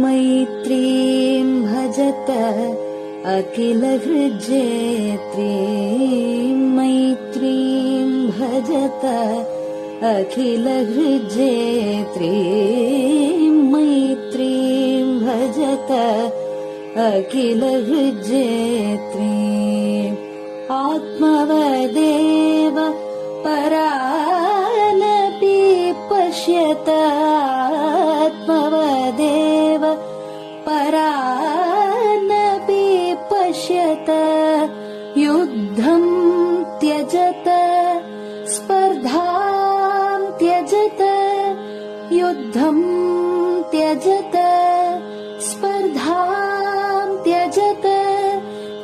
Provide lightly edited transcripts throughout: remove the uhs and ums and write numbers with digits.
मैत्रीं भजत अखिलहृज्जेत्रीं मैत्रीं भजत अखिलहृज्जेत्रीं मैत्रीं भजत अखिलहृज्जेत्रीम् आत्मवदेव परानपि पश्यत आत्मवदेव परानपि पश्यत युद्धं त्यजत स्पर्धां त्यजत युद्धं त्यजत स्पर्धां त्यजत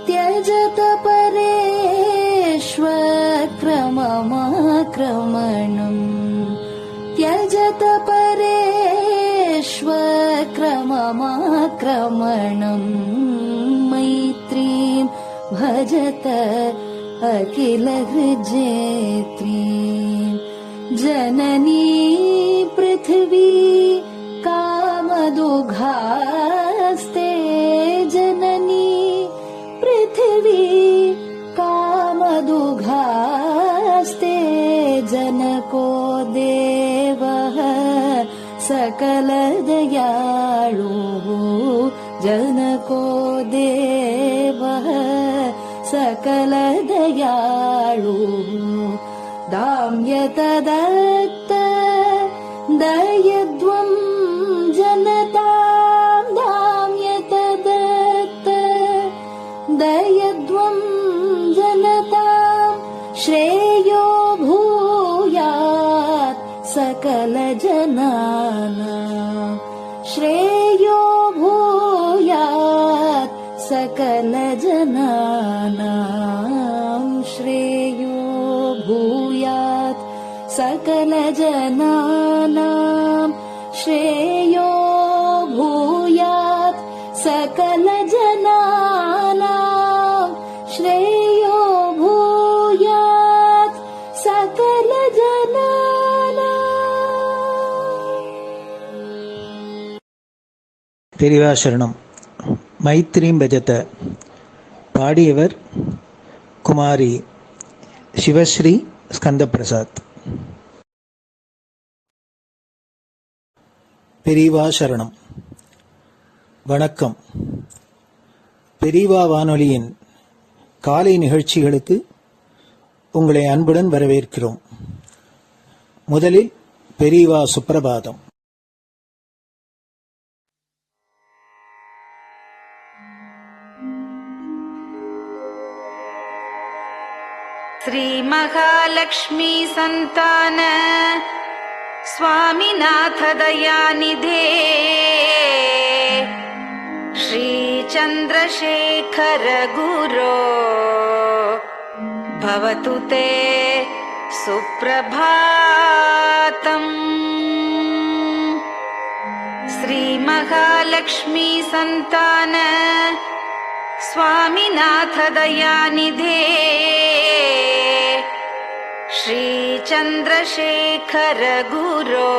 त्यजत परेष्वक्रममाक्रमणम् त्यजत परेष्वक्रममाक्रमणम् मैत्रीं भजत अखिलहृज्जेत्रीं जननी पृथिवी कामदुघास्ते जननी पृथिवी कामदुघास्ते जनको देवः सकलदयाळुः जनको देवः सकलदयाळुः दाम्यत दत्त दयध्वं जनतां दाम्यत दत्त दयध्वं जनतां श्रेयो भूयात् सकलजनानां श्रेयो भूयात् सकलजनानां श्रेयो भूयात् सकलजनानां श्रेयो भूयात् सकलजनानां श्रेयो भूयात् सकलजनानां. பெரிவாசரணம். மைத்ரீம் பஜத. பாடியவர் குமாரி சிவஸ்ரீ ஸ்கந்தபிரசாத். பெரியவா சரணம். வணக்கம். பெரியவா வானொலியின் காலை நிகழ்ச்சிகளுக்கு உங்களை அன்புடன் வரவேற்கிறோம். முதலில் பெரியவா சுப்பிரபாதம். श्री महालक्ष्मी संतान स्वामीनाथ दयानिधे श्री चंद्रशेखर गुरो भवतु ते सुप्रभातम्. श्री महालक्ष्मी संतान स्वामीनाथ दयानिधे श्री चंद्रशेखर गुरो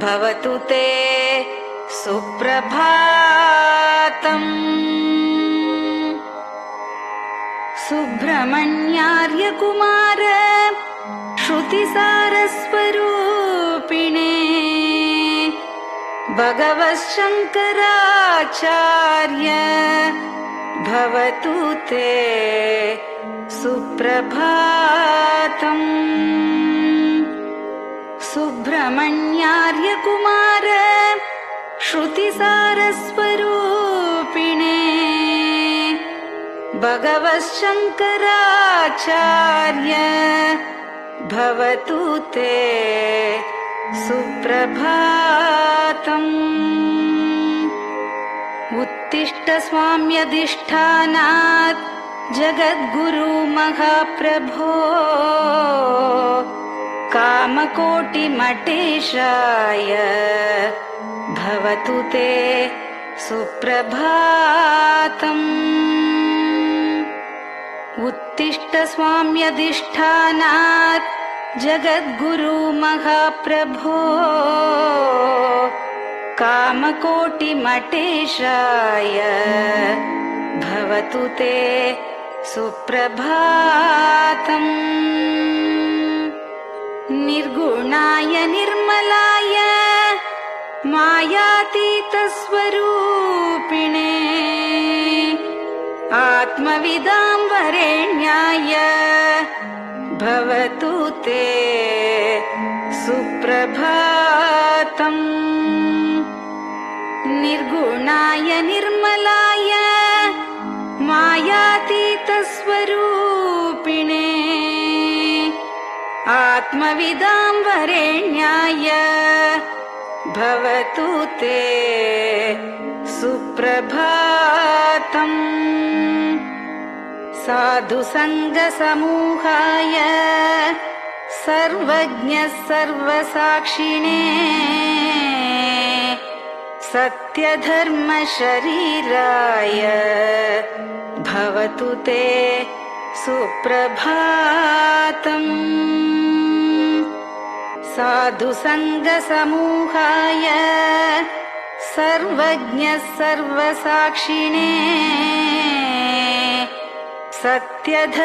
भवतु ते सुप्रभातम्. सुब्रह्मण्यार्य कुमार श्रुतिसारस्वरूपिणे भगवच्छंकराचार्य भवतु ते सुप्रभातम्. सुब्रह्मण्यार्य कुमार श्रुतिसारस्वरूपिणे भगवच्छंकराचार्य भवतु ते सुप्रभातम्. उत्तिष्ठ स्वाम्यधिष्ठानात् जगद्गुरु महाप्रभो कामकोटिमठेशाय भवतु ते सुप्रभातम्. उत्तिष्ठ स्वाम्यधिष्ठानात् जगद्गुरु महाप्रभो कामकोटिमटेशाय भवतु ते सुप्रभातम्। निर्गुणाय निर्मलाय मायातीतस्वरूपिणे आत्मविदां वरेण्याय भवतु ते सुप्रभातम्। निर्गुणाय निर्मलाय मायातीतस्वरूपिणे आत्मविदां वरेण्याय भवतु ते सुप्रभातम्। साधुसङ्गसमूहाय सर्वज्ञः सर्वसाक्षिणे सत्यधर्मशरीराय भवतु ते सुप्रभातम्। साधुसङ्गसमूहाय सर्वज्ञः सर्वसाक्षिणे सत्यधर्मशरीराय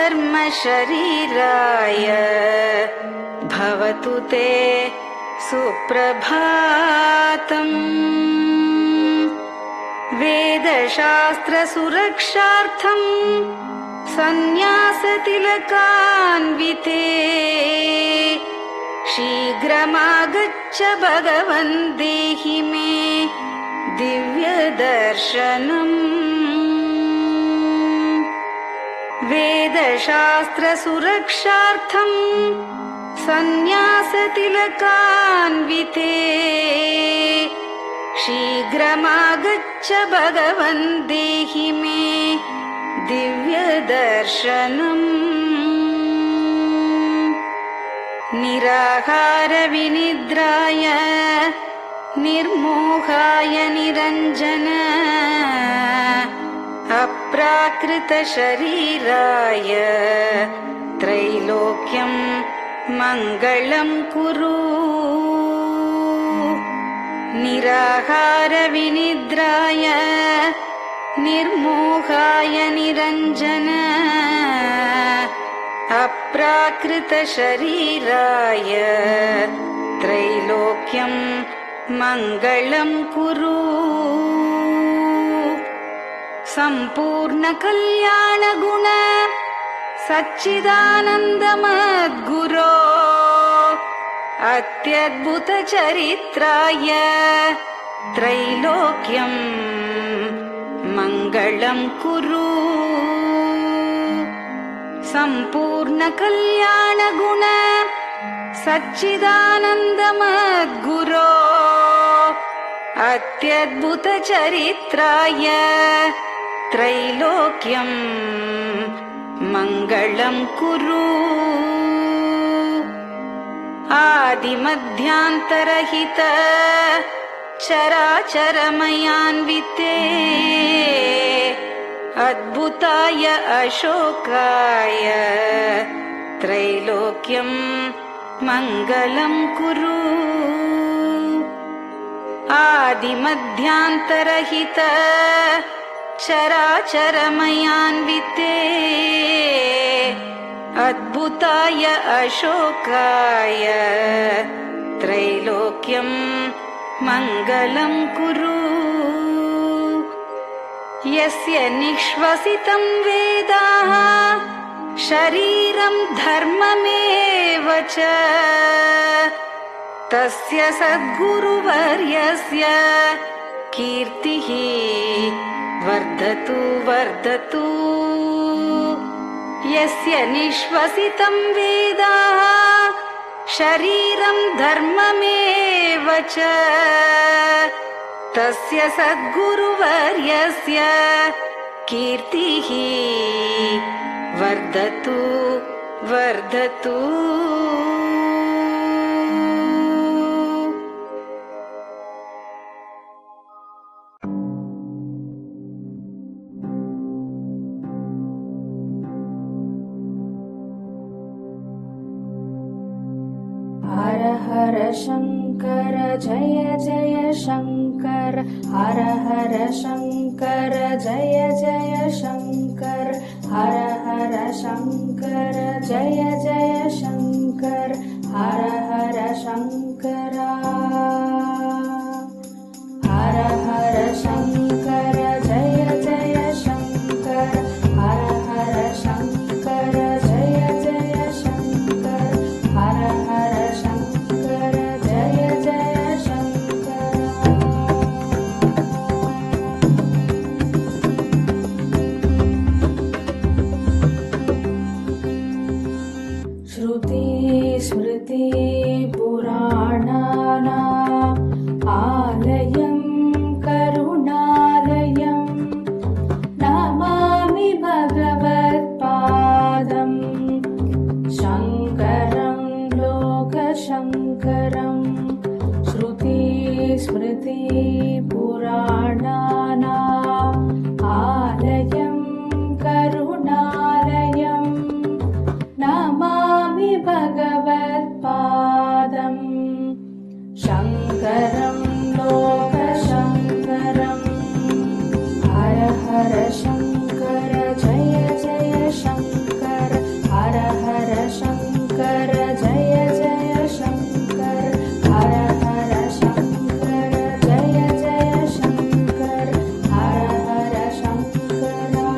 भवतु ते सुप्रभातम्। वेदशास्त्रसुरक्षार्थं सन्न्यासतिलकान्विते शीघ्रमागच्छ भगवन् देहि मे दिव्यदर्शनम्। वेदशास्त्रसुरक्षार्थं सन्न्यासतिलकान्विते शीघ्रमागच्छ भगवन् देहि मे दिव्यदर्शनम्। निराहारविनिद्राय निर्मोहाय निरञ्जन अप्राकृतशरीराय त्रैलोक्यं मङ्गलं कुरु। निराहारविनिद्राय निर्मोहाय निरञ्जन अप्राकृतशरीराय त्रैलोक्यं मङ्गलं कुरु। सम्पूर्णकल्याणगुण सच्चिदानन्दमद्गुरो अत्यद्भुतचरित्राय त्रैलोक्यं मङ्गलं कुरु। सम्पूर्णकल्याणगुण सच्चिदानन्दमद्गुरो अत्यद्भुतचरित्राय त्रैलोक्यं मङ्गलं कुरु। आदिमध्यान्तरहित चराचरमयान्विते अद्भुताय अशोकाय त्रैलोक्यं मङ्गलं कुरु। आदिमध्यान्तरहित चराचरमयान्विते अद्भुताय अशोकाय त्रैलोक्यं मङ्गलं कुरु। यस्य निःश्वसितं वेदाः शरीरं धर्ममेव च तस्य सद्गुरुवर्यस्य कीर्तिः वर्धतु वर्धतु। यस्य निःश्वसितं वेदाः शरीरं धर्ममेव च तस्य सद्गुरुवर्यस्य कीर्तिः वर्धतु वर्धतु। हर हर शङ्कर जय जय शङ्कर हर हर शङ्कर जय जय शङ्कर हर हर शङ्कर जय जय शङ्कर हर हर शङ्करा हर हर शङ्कर जय जय शङ्कर हर हर शङ्कर जय जय शङ्कर हर हर शङ्कर जय जय शङ्कर श्रुति स्मृति पुराणानाम् आलयं करुणालयं नमामि भगवत्पादं शङ्करं लोकशङ्करं श्रुति स्मृति पुराणानाम् आलयं करुणालयं नमामि भगवत्पादं शङ्करं लोकशङ्करम् हर हर शङ्कर जय जय शङ्कर हर हर शङ्कर जय जय शङ्कर हर हर शङ्कर जय जय शङ्कर हर हर शङ्करा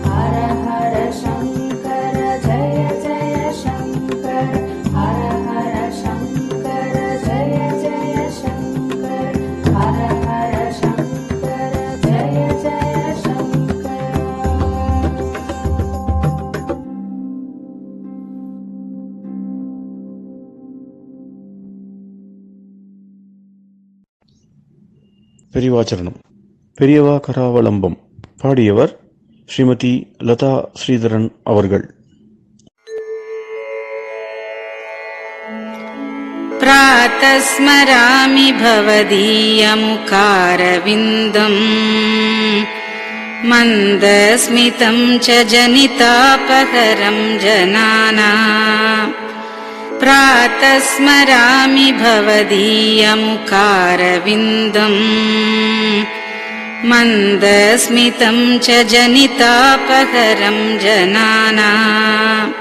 हर हर शङ्कर जय जय शङ्कर हर हर शङ्कर जय जय शङ्कर हर हर शङ्कर जय जय शङ्कर பெரியவாச்சரணம். பெரியவா கராவலம்பம். பாடியவர் ஸ்ரீமதி லதா ஸ்ரீதரன் அவர்கள். प्रातः स्मरामि भवदीयमुखारविन्दम् मन्दस्मितं च जनितापहरं जनानाम् प्रातः स्मरामि भवदीयमुखारविन्दम् मन्दस्मितं च जनितापहरं जनानाम्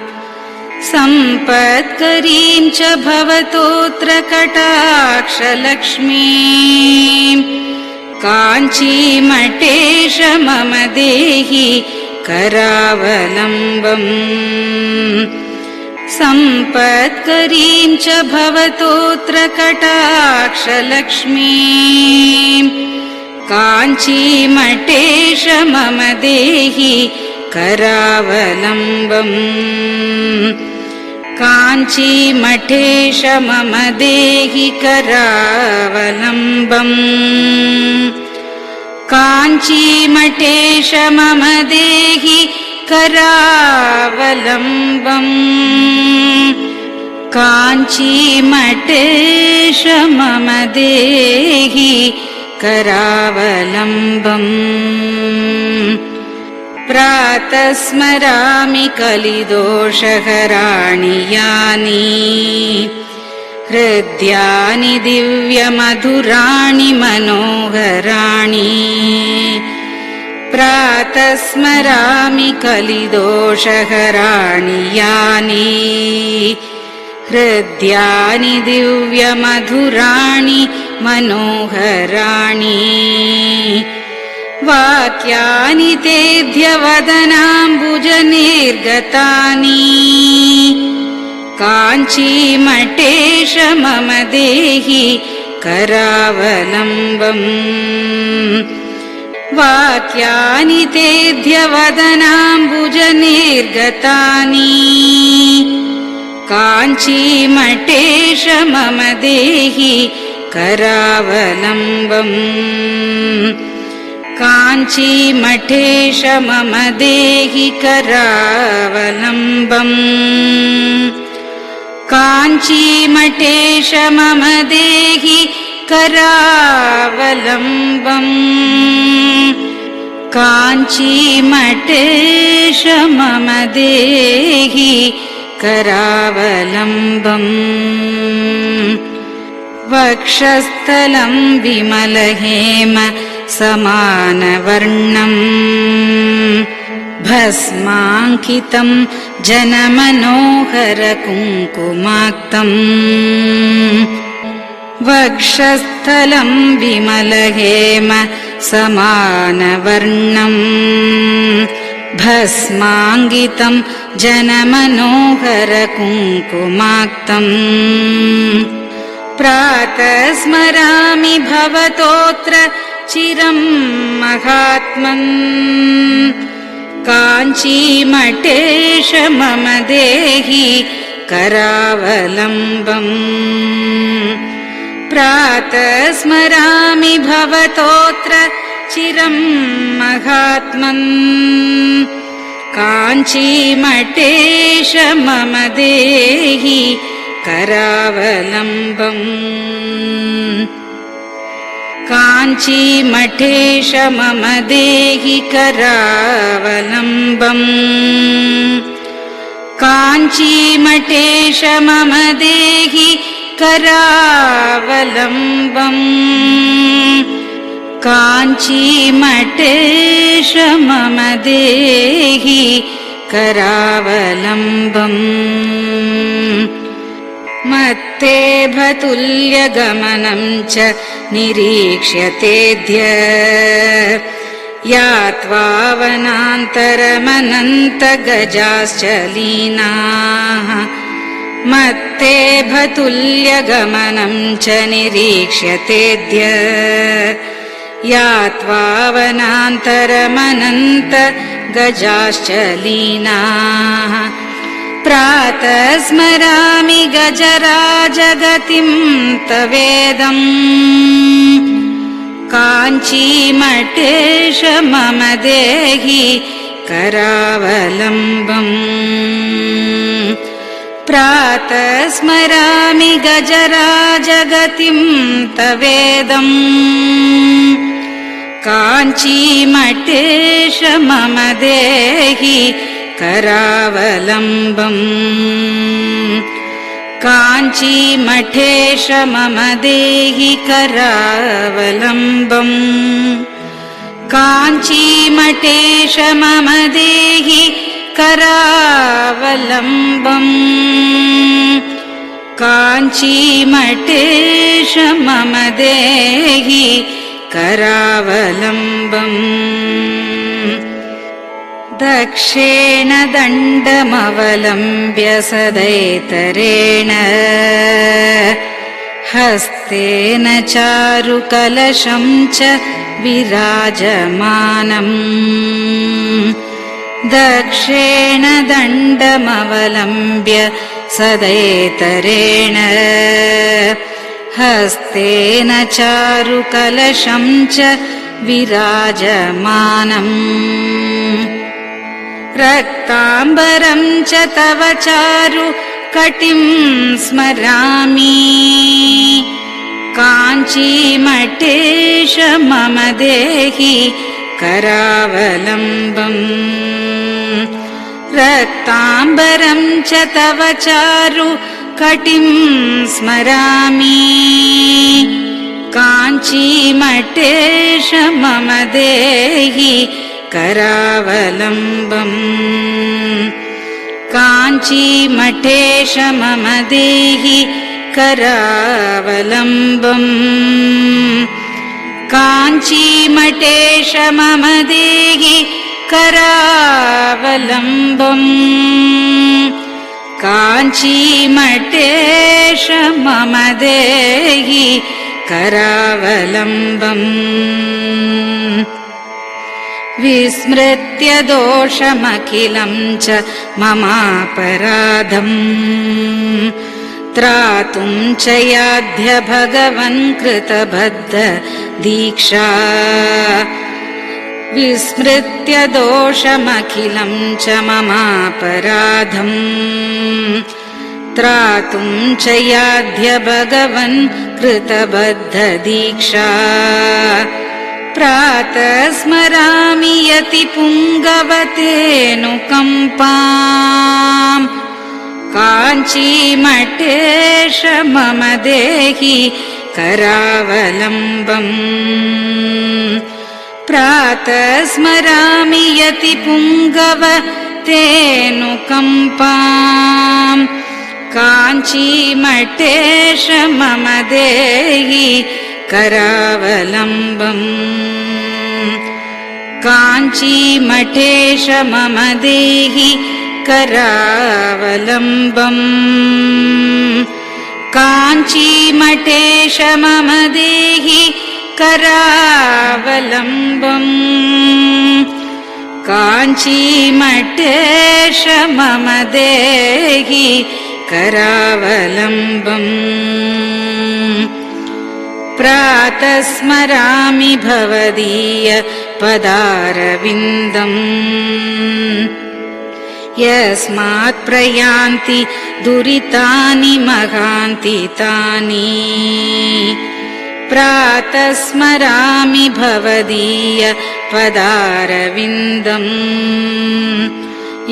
सम्पत्करीं च भवतोऽत्र कटाक्षलक्ष्मीं काञ्चीमठेश मम देहि करावलम्बम् सम्पत्करीं च भवतोऽत्र कटाक्षलक्ष्मीं काञ्चीमठेश मम देहि करावलम्बम् काञ्चीमठेश मम देहि करावलम्बम् काञ्चीमठेश मम देहि करावलम्बम् काञ्चीमठेश मम देहि करावलम्बम् प्रातः स्मरामि कलिदोषहराणि यानि हृद्यानि दिव्यमधुराणि मनोहराणि प्रातः स्मरामि कलिदोषहराणि यानि हृद्यानि दिव्यमधुराणि मनोहराणि वाक्यानि तेऽध्यवदनाम्बुजनिर्गतानि काञ्चीमठेश मम देहि करावलम्बम् वाक्यानि तेऽध्यवदनाम्बुजनिर्गतानि काञ्चीमठेश मम देहि करावलम्बम् काञ्चीमठेश मम देहि करावलम्बम् काञ्चीमठेश मम देहि करावलम्बम् काञ्चीमठेश मम देहि करावलम्बम् वक्षस्थलं विमलहेम समानवर्णम् भस्माङ्कितं जनमनोहर कुङ्कुमाक्तम् वक्षस्थलं विमलहेम समानवर्णम् भस्माङ्कितं जनमनोहर कुङ्कुमाक्तम् प्रातः स्मरामि भवतोऽत्र चिरं महात्मन् काञ्चीमठेश मम देहि करावलम्बम् प्रातः स्मरामि भवतोऽत्र चिरं महात्मन् काञ्चीमठेश मम देहि करावलम्बम् काञ्चीमठेश मम देहि करावलम्बम् काञ्चीमठेश मम देहि करावलम्बम् काञ्चीमठेश मम देहि करावलम्बम् मत्तेभतुल्यगमनं च निरीक्ष्यतेऽद्य यात्वा वनान्तरमनन्तगजाश्च लीनाः मत्तेभतुल्यगमनं च निरीक्ष्यतेऽद्य यात्वा वनान्तरमनन्तगजाश्च लीनाः प्रातः स्मरामि गजराजगतिं तवेदम् काञ्चीमठेश मम देहि करावलम्बम् प्रातः स्मरामि गजराजगतिं तवेदम् काञ्चीमठेश मम देहि करावलम्बम् काञ्चीमठेश मम देहि करावलम्बम् काञ्चीमठेश मम देहि करावलम्बम् काञ्चीमठेश मम देहि करावलम्बम् दक्षेण दण्डमवलम्ब्य सदैतरेण हस्तेन चारुकलशं च विराजमानम् दक्षेण दण्डमवलम्ब्य सदैतरेण हस्तेन चारुकलशं च विराजमानम् रक्ताम्बरं च तव चारु कटिं स्मरामि काञ्चीमठेश मम देहि करावलम्बम् रक्ताम्बरं च तव चारु कटिं स्मरामि काञ्चीमठेश मम देहि करावलम्बम् काञ्चीमठेश मम देहि करावलम्बम् काञ्चीमठेश मम देहि करावलम्बम् काञ्चीमठेश मम देहि करावलम्बम् विस्मृत्य दोषमखिलं च ममापराधम् त्रातुं च याध्य भगवन् कृतबद्ध दीक्षा विस्मृत्य दोषमखिलं च ममापराधम् त्रातुं च याध्य भगवन् कृतबद्ध दीक्षा प्रातः स्मरामि यति पुङ्गवतेऽनुकम्पाम् काञ्चीमठेश मम देहि करावलम्बम् प्रातः स्मरामि यति पुङ्गव तेऽनुकम्पाम् काञ्चीमठेश मम देहि करावलम्बम् काञ्चीमठेश मम देहि करावलम्बम् काञ्चीमठेश मम देहि करावलम्बम् काञ्चीमठेश मम देहि करावलम्बम् प्रातः स्मरामि भवदीय पदारविन्दम् यस्मात् प्रयान्ति दुरितानि महान्ति तानि प्रातः स्मरामि भवदीय पदारविन्दम्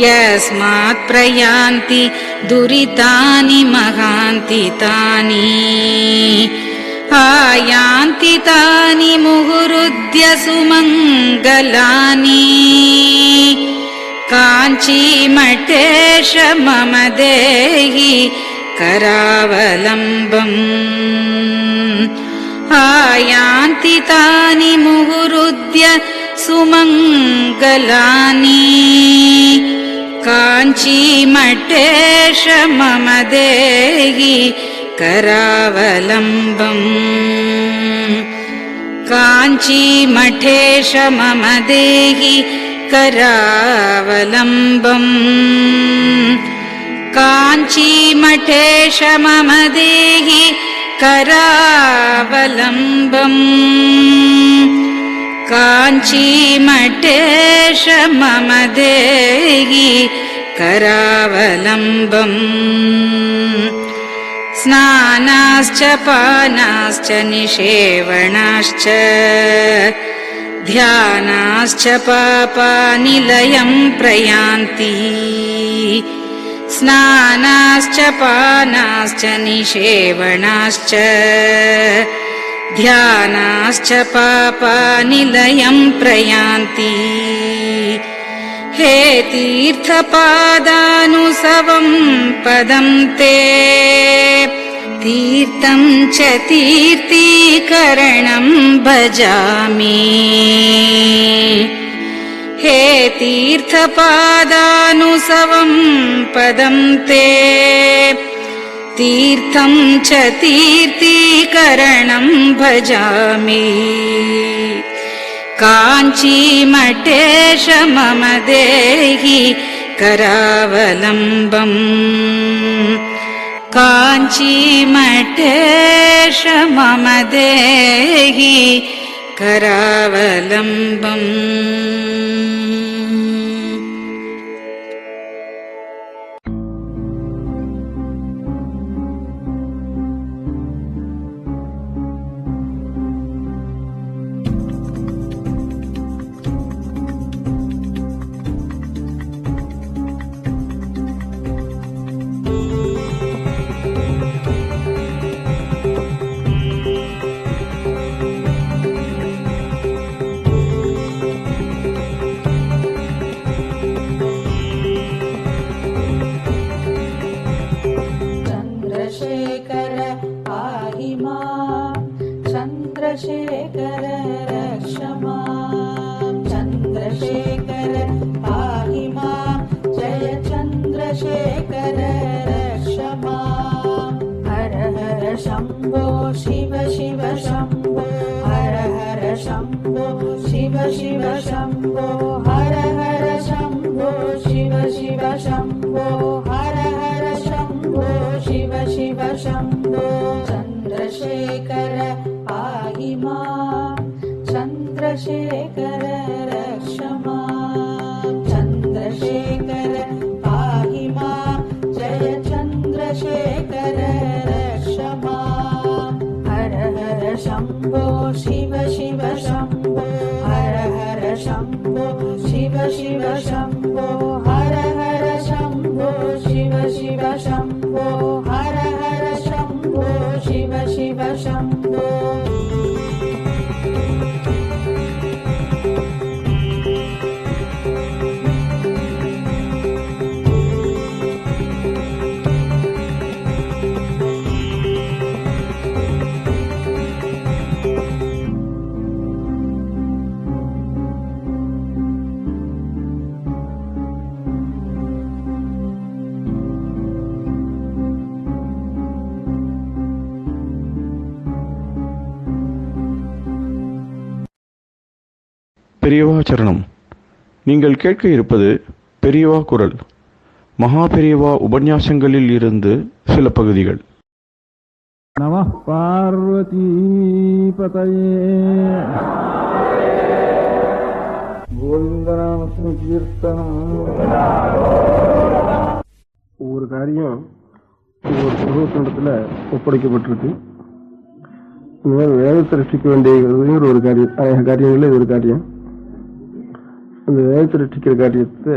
यस्मात् प्रयान्ति दुरितानि महान्ति तानि आयान्ति तानि मुहुरुद्य सुमङ्गलानि काञ्चीमठेश मम देहि करावलम्बम् आयान्ति तानि मुहुरुद्य सुमङ्गलानि काञ्चीमठेश मम देहि करावलम्बम् काञ्चीमठेश मम देहि करावलम्बम् काञ्चीमठेश मम देहि करावलम्बम् काञ्चीमठेश मम देहि करावलम्बम् स्नानाश्च पानाश्च निषेवणाश्च ध्यानाश्च पापानिलयं प्रयान्ति स्नानाश्च पानाश्च निषेवणाश्च ध्यानाश्च पापानिलयं प्रयान्ति हे तीर्थपादानुसवं पदं ते तीर्थं च तीर्थीकरणं भजामि हे तीर्थपादानुसवं पदं ते तीर्थं च तीर्थीकरणं भजामि काञ्चीमठेश मम देहि करावलम्बम् काञ्चीमठेश मम देहि करावलम्बम् चन्द्रशेखर रक्ष माम् चन्द्रशेखर पाहि माम् जय चन्द्रशेखर रक्ष माम् हर हर शम्भो शिव शिव शम्भो हर हर शम्भो शिव शिव शम्भो हर हर शम्भो शिव शिव शम्भो हर हर शम्भो शिव शिव शम्भो चन्द्रशेखर पाहि माम् चन्द्रशेखर रक्ष माम् चन्द्रशेखर पाहि माम् जय चन्द्रशेखर रक्ष माम् हर हर शम्भो शिव शिव शम्भो हर हर शम्भो शिव शिव शम्भो हर हर शम्भो शिव शिव शम्भो हर हर शम्भो शिव शिव शम्भो பெரியவா சரணம். நீங்கள் கேட்க இருப்பது பெரியவா குரல். மகா பெரியவா உபன்யாசங்களில் இருந்து சில பகுதிகள். நம பார்வதி பதயே. கோவிந்தநாம கீர்த்தனம். ஒவ்வொரு காரியம் ஒவ்வொரு புருவத்திடத்துல ஒப்படைக்கப்பட்டிருக்கு. இந்த மாதிரி வேதத்தை ரட்சிக்க வேண்டிய ஒரு காரியம், அநேக காரியங்களில் இது ஒரு காரியம். அந்த வேதத்தை ரட்சிக்கிற காரியத்தை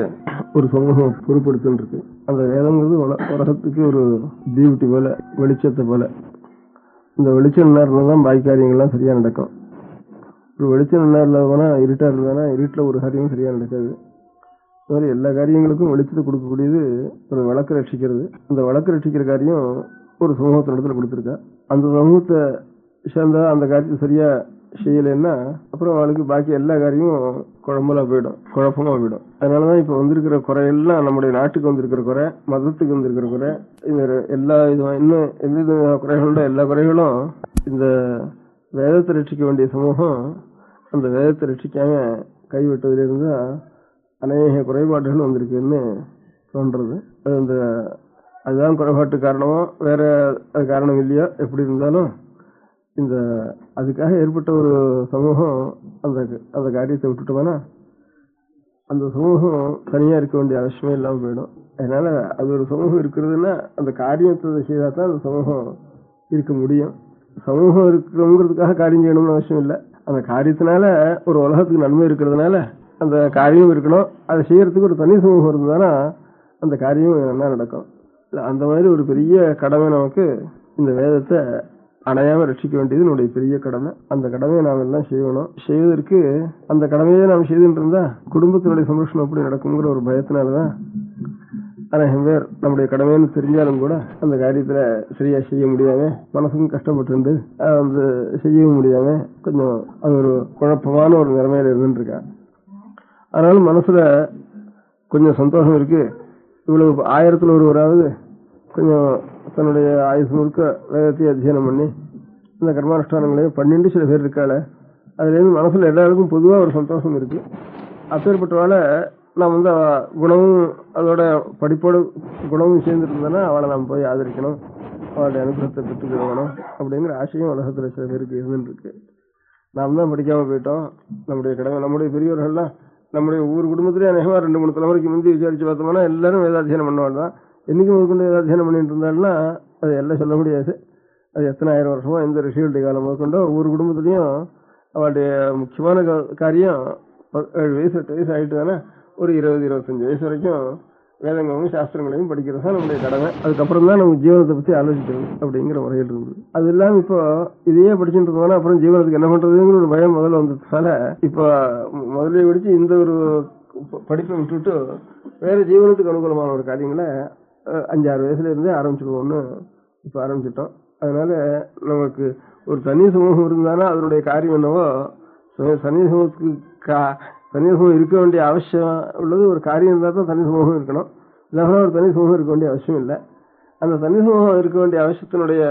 ஒரு சமூகம் பொறுப்படுத்துன்னு இருக்கு. அந்த வேதங்கிறது உலகத்துக்கு ஒரு டியூட்டி போல, வெளிச்சத்தை போல. இந்த வெளிச்சம் நேரம் தான் பாக்கி காரியங்கள்லாம் சரியா நடக்கும். ஒரு வெளிச்சம் நேரம் இல்லாதவனா இருட்டா இருந்தானா இருட்டில் ஒரு காரியமும் சரியா நடக்காது. இந்த மாதிரி எல்லா காரியங்களுக்கும் வெளிச்சத்தை கொடுக்கக்கூடியது ஒரு வழக்கு ரட்சிக்கிறது. அந்த வழக்கு ரட்சிக்கிற காரியம் ஒரு சமூகத்தினிடத்துல கொடுத்துருக்கா. அந்த சமூகத்தை சேர்ந்தா அந்த காரியத்தை சரியா செய்யலைன்னா அப்புறம் அவளுக்கு பாக்கி எல்லா காரியமும் குழப்பமா போயிடும். அதனாலதான் இப்ப வந்திருக்கிற குறையெல்லாம் நம்முடைய நாட்டுக்கு வந்திருக்கிற குறை, மதத்துக்கு வந்திருக்கிற குறை, இந்த எல்லா இன்னும் எந்த குறைகளோட எல்லா குறைகளும் இந்த வேதத்தை ரட்சிக்க வேண்டிய சமூகம் அந்த வேதத்தை ரட்சிக்காம கைவிட்டதிலிருந்து அநேக குறைபாடுகள் வந்திருக்குன்னு தோன்றது. அதுதான் குறைபாட்டு காரணமோ வேற அது காரணம் இல்லையோ, எப்படி இருந்தாலும் இந்த அதுக்காக ஏற்பட்ட ஒரு சமூகம் அந்த காரியத்தை விட்டுட்டோம்னா அந்த சமூகம் தனியா இருக்க வேண்டிய அவசியமே இல்லாம போயிடும். அதனால அது ஒரு சமூகம் இருக்கிறதுன்னா அந்த காரியத்தை செய்தா தான் அந்த சமூகம் இருக்க முடியும். சமூகம் இருக்கிறவங்கிறதுக்காக காரியம் செய்யணும்னு அவசியம் இல்லை. அந்த காரியத்தினால ஒரு உலகத்துக்கு நன்மை இருக்கிறதுனால அந்த காரியம் இருக்கணும். அதை செய்யறதுக்கு ஒரு தனி சமூகம் இருந்ததுன்னா அந்த காரியம் என்ன நடக்கும். அந்த மாதிரி ஒரு பெரிய கடமை நமக்கு இந்த வேதத்தை அணையாம ரட்சிக்க வேண்டியது நம்முடைய பெரிய கடமை. அந்த கடமையை நாம் எல்லாம் செய்யணும். செய்வதற்கு அந்த கடமையை நாம் செய்துட்டு இருந்தா குடும்பத்தினுடைய சந்தோஷம் எப்படி நடக்குங்கிற ஒரு பயத்தினாலதான் அநேகம் பேர் நம்முடைய கடமைன்னு தெரிஞ்சாலும் கூட அந்த காரியத்துல சரியா செய்ய முடியாம மனசுக்கும் கஷ்டப்பட்டு வந்து செய்யவும் முடியாம கொஞ்சம் அது ஒரு குழப்பமான ஒரு நிலைமையில இருந்துட்டு இருக்கா. அதனால மனசுல கொஞ்சம் சந்தோஷம் இருக்கு. இவ்வளவு 1000ல் ஒருவராவது கொஞ்சம் தன்னுடைய ஆயுசு முழுக்க வேதத்தை அத்தியனம் பண்ணி இந்த கர்மானுஷ்டானங்களையும் பண்ணிட்டு சில பேர் இருக்காள. அதுல இருந்து மனசுல எல்லாருக்கும் பொதுவா ஒரு சந்தோஷம் இருக்கு. அப்பேற்பட்டவால நாம் வந்து குணமும் அதோட படிப்போட குணமும் சேர்ந்துட்டு இருந்தோன்னா அவளை நாம் போய் ஆதரிக்கணும், அவளுடைய அனுகிரகத்தை பெற்றுக்கணும் அப்படிங்கிற ஆசையும் உலகத்துல சில பேருக்கு இருந்துட்டு இருக்கு. நாம் தான் படிக்காம போயிட்டோம். நம்முடைய கடமை நம்முடைய பெரியவர்கள்லாம் நம்முடைய ஒவ்வொரு குடும்பத்திலேயே அநேகமா 2-3 தலைமுறைக்கு முந்தி விசாரிச்சு பார்த்தோம்னா எல்லாரும் வேதாத்தியனம் பண்ணவாள் தான். என்னைக்கு முதற்கொண்டு வேதாத்தியனம் பண்ணிட்டு இருந்தாலும்னா அது எல்லாம் சொல்ல முடியாது. அது எத்தனை 1000 வருஷமா இந்த ரிஷிகளுடைய காலம் முதற்கொண்டோ ஒவ்வொரு குடும்பத்திலையும் அவளுடைய முக்கியமான காரியம் 7 வயசு 8 வயசு ஆயிட்டு தானே ஒரு 20-25 வயசு வரைக்கும் வேதங்களையும் சாஸ்திரங்களையும் படிக்கிறது தான் நம்முடைய கடமை. அதுக்கப்புறம் தான் நம்ம ஜீவனத்தை பத்தி ஆலோசிக்கணும் அப்படிங்கிற முறையில் இருந்தது. அது இல்லாம இப்போ இதையே படிச்சுட்டு இருக்கோம்னா அப்புறம் ஜீவனத்துக்கு என்ன பண்றதுங்கிற ஒரு பயம் முதல்ல வந்ததுனால இப்போ முதலே படிச்சு இந்த ஒரு படிப்பை விட்டுட்டு வேற ஜீவனத்துக்கு அனுகூலமான ஒரு காரியங்களை 5-6 வயசுல இருந்தே ஆரம்பிச்சிடுவோம்னு இப்ப ஆரம்பிச்சிட்டோம். அதனால நமக்கு ஒரு தனி சமூகம் இருந்தானா அதனுடைய காரியம் என்னவோ தனி சமூகத்துக்கு தனி சமூகம் இருக்க வேண்டிய அவசியம் உள்ளது. ஒரு காரியம் இருந்தால் தான் தனி சமூகம் இருக்கணும். இல்லைன்னா ஒரு தனி சமூகம் இருக்க வேண்டிய அவசியம் இல்லை. அந்த தனி சமூகம் இருக்க வேண்டிய அவசியத்தினுடைய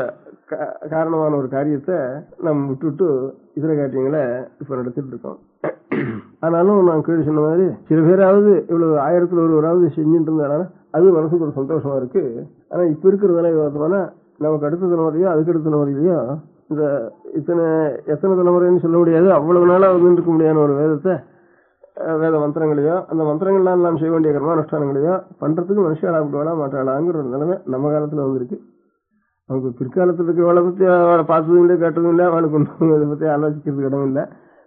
காரணமான ஒரு காரியத்தை நம்ம விட்டுவிட்டு இதர காரியங்களை இப்ப நடத்திட்டு இருக்கோம். ஆனாலும் நான் கேள்வி சொன்ன மாதிரி சில பேராவது இவ்வளவு 1000ல் ஒருவராவது செஞ்சுட்டு இருந்தாலும் அது மனசுக்கு ஒரு சந்தோஷமா இருக்கு. ஆனா இப்ப இருக்கிறதுனால பார்த்தோம்னா நமக்கு அடுத்த தலைமுறையோ அதுக்கு அடுத்த தலைமுறையிலையோ இந்த எத்தனை தலைமுறைன்னு சொல்ல முடியாது, அவ்வளவு நாளா வந்து இருக்க முடியாத ஒரு வேதத்தை வேத மந்திரங்களையோ அந்த மந்திரங்கள்லாம் நாம் செய்ய வேண்டிய கர்மானுஷ்டானங்களையோ பண்றதுக்கு மனுஷன் ஆப்பிடுவாளா மாட்டாளாங்கிற ஒரு நிலைமை நம்ம காலத்துல வந்திருக்கு. நமக்கு பிற்காலத்தில் இருக்கிறவளை பத்தி அவளை பார்த்ததும் இல்லை கேட்டதும் இல்லை, அவளுக்கு ஒன்றும் இதை பத்தி ஆலோசிக்கிறதுக்கு இடம் இல்லை.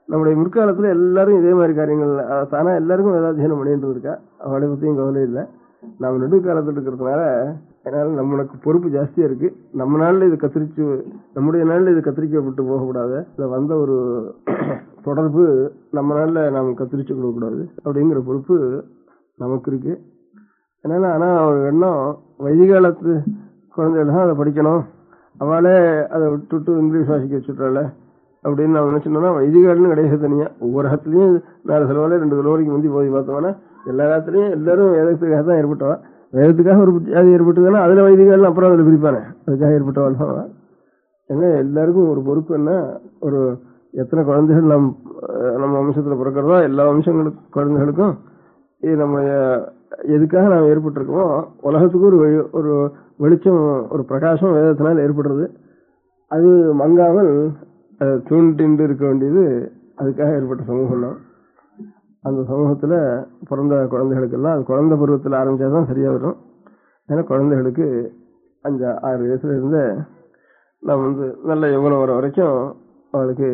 நம்முடைய முற்காலத்துல எல்லாரும் இதே மாதிரி காரியங்கள் தானா எல்லாருக்கும் வேதாத்தியனம் பண்ணிட்டு இருக்கா. அவளை பத்தியும் கவலை இல்லை. நாம் நெடுக்காலத்தில் இருக்கிறதுனால அதனால நம்மளுக்கு பொறுப்பு ஜாஸ்தியா இருக்கு. நம்ம நாள்ல இது நம்முடைய நாள்ல இது கத்திரிக்கப்பட்டு போகக்கூடாது. இதை வந்த ஒரு தொடர்பு நம்ம நாள்ல நாம் கத்திரிச்சு கொடுக்கக்கூடாது அப்படிங்கிற பொறுப்பு நமக்கு இருக்கு. அதனால ஆனா ஒரு எண்ணம் வைதிகாலத்து குழந்தைகள் தான் அதை படிக்கணும், அவளே அதை விட்டுட்டு இங்கிலீஷ் வாசிக்க வச்சுட்டால அப்படின்னு நான் நினைச்சோம்னா வைதிகாலன்னு கிடையாது. தனியா ஒவ்வொரு இடத்துலயும் 4 தலைவரை 2 தலைவரைக்கு முந்தி போய் பார்த்தோம்னா எல்லா இடத்துலயும் எல்லாரும் வேதத்துக்காக தான் ஏற்பட்டவா. வேதத்துக்காக ஒரு ஜாதி ஏற்பட்டதுன்னா அதுல வைதிகால் அப்புறம் அதுல பிரிப்பானே அதுக்காக ஏற்பட்டவாள் தான். ஏன்னா எல்லாருக்கும் ஒரு பொறுப்பு என்ன, ஒரு எத்தனை குழந்தைகள் நம்ம வம்சத்துல பிறக்கிறதோ எல்லா குழந்தைகளுக்கும் இது நம்ம எதுக்காக நாம் ஏற்பட்டிருக்கோமோ உலகத்துக்கு ஒரு வெளிச்சம் ஒரு பிரகாசம் வேதத்தினால் ஏற்படுறது. அது மங்காமல் தூண்டிண்டு இருக்க வேண்டியது அதுக்காக ஏற்பட்ட சமூகம் தான். அந்த சமூகத்துல பிறந்த குழந்தைகளுக்கெல்லாம் அது குழந்தை பருவத்தில் ஆரம்பிச்சாதான் சரியா வரும். ஏன்னா குழந்தைகளுக்கு 5-6 வயசுல இருந்து நாம் நல்ல யௌவனம் வர வரைக்கும் அவளுக்கு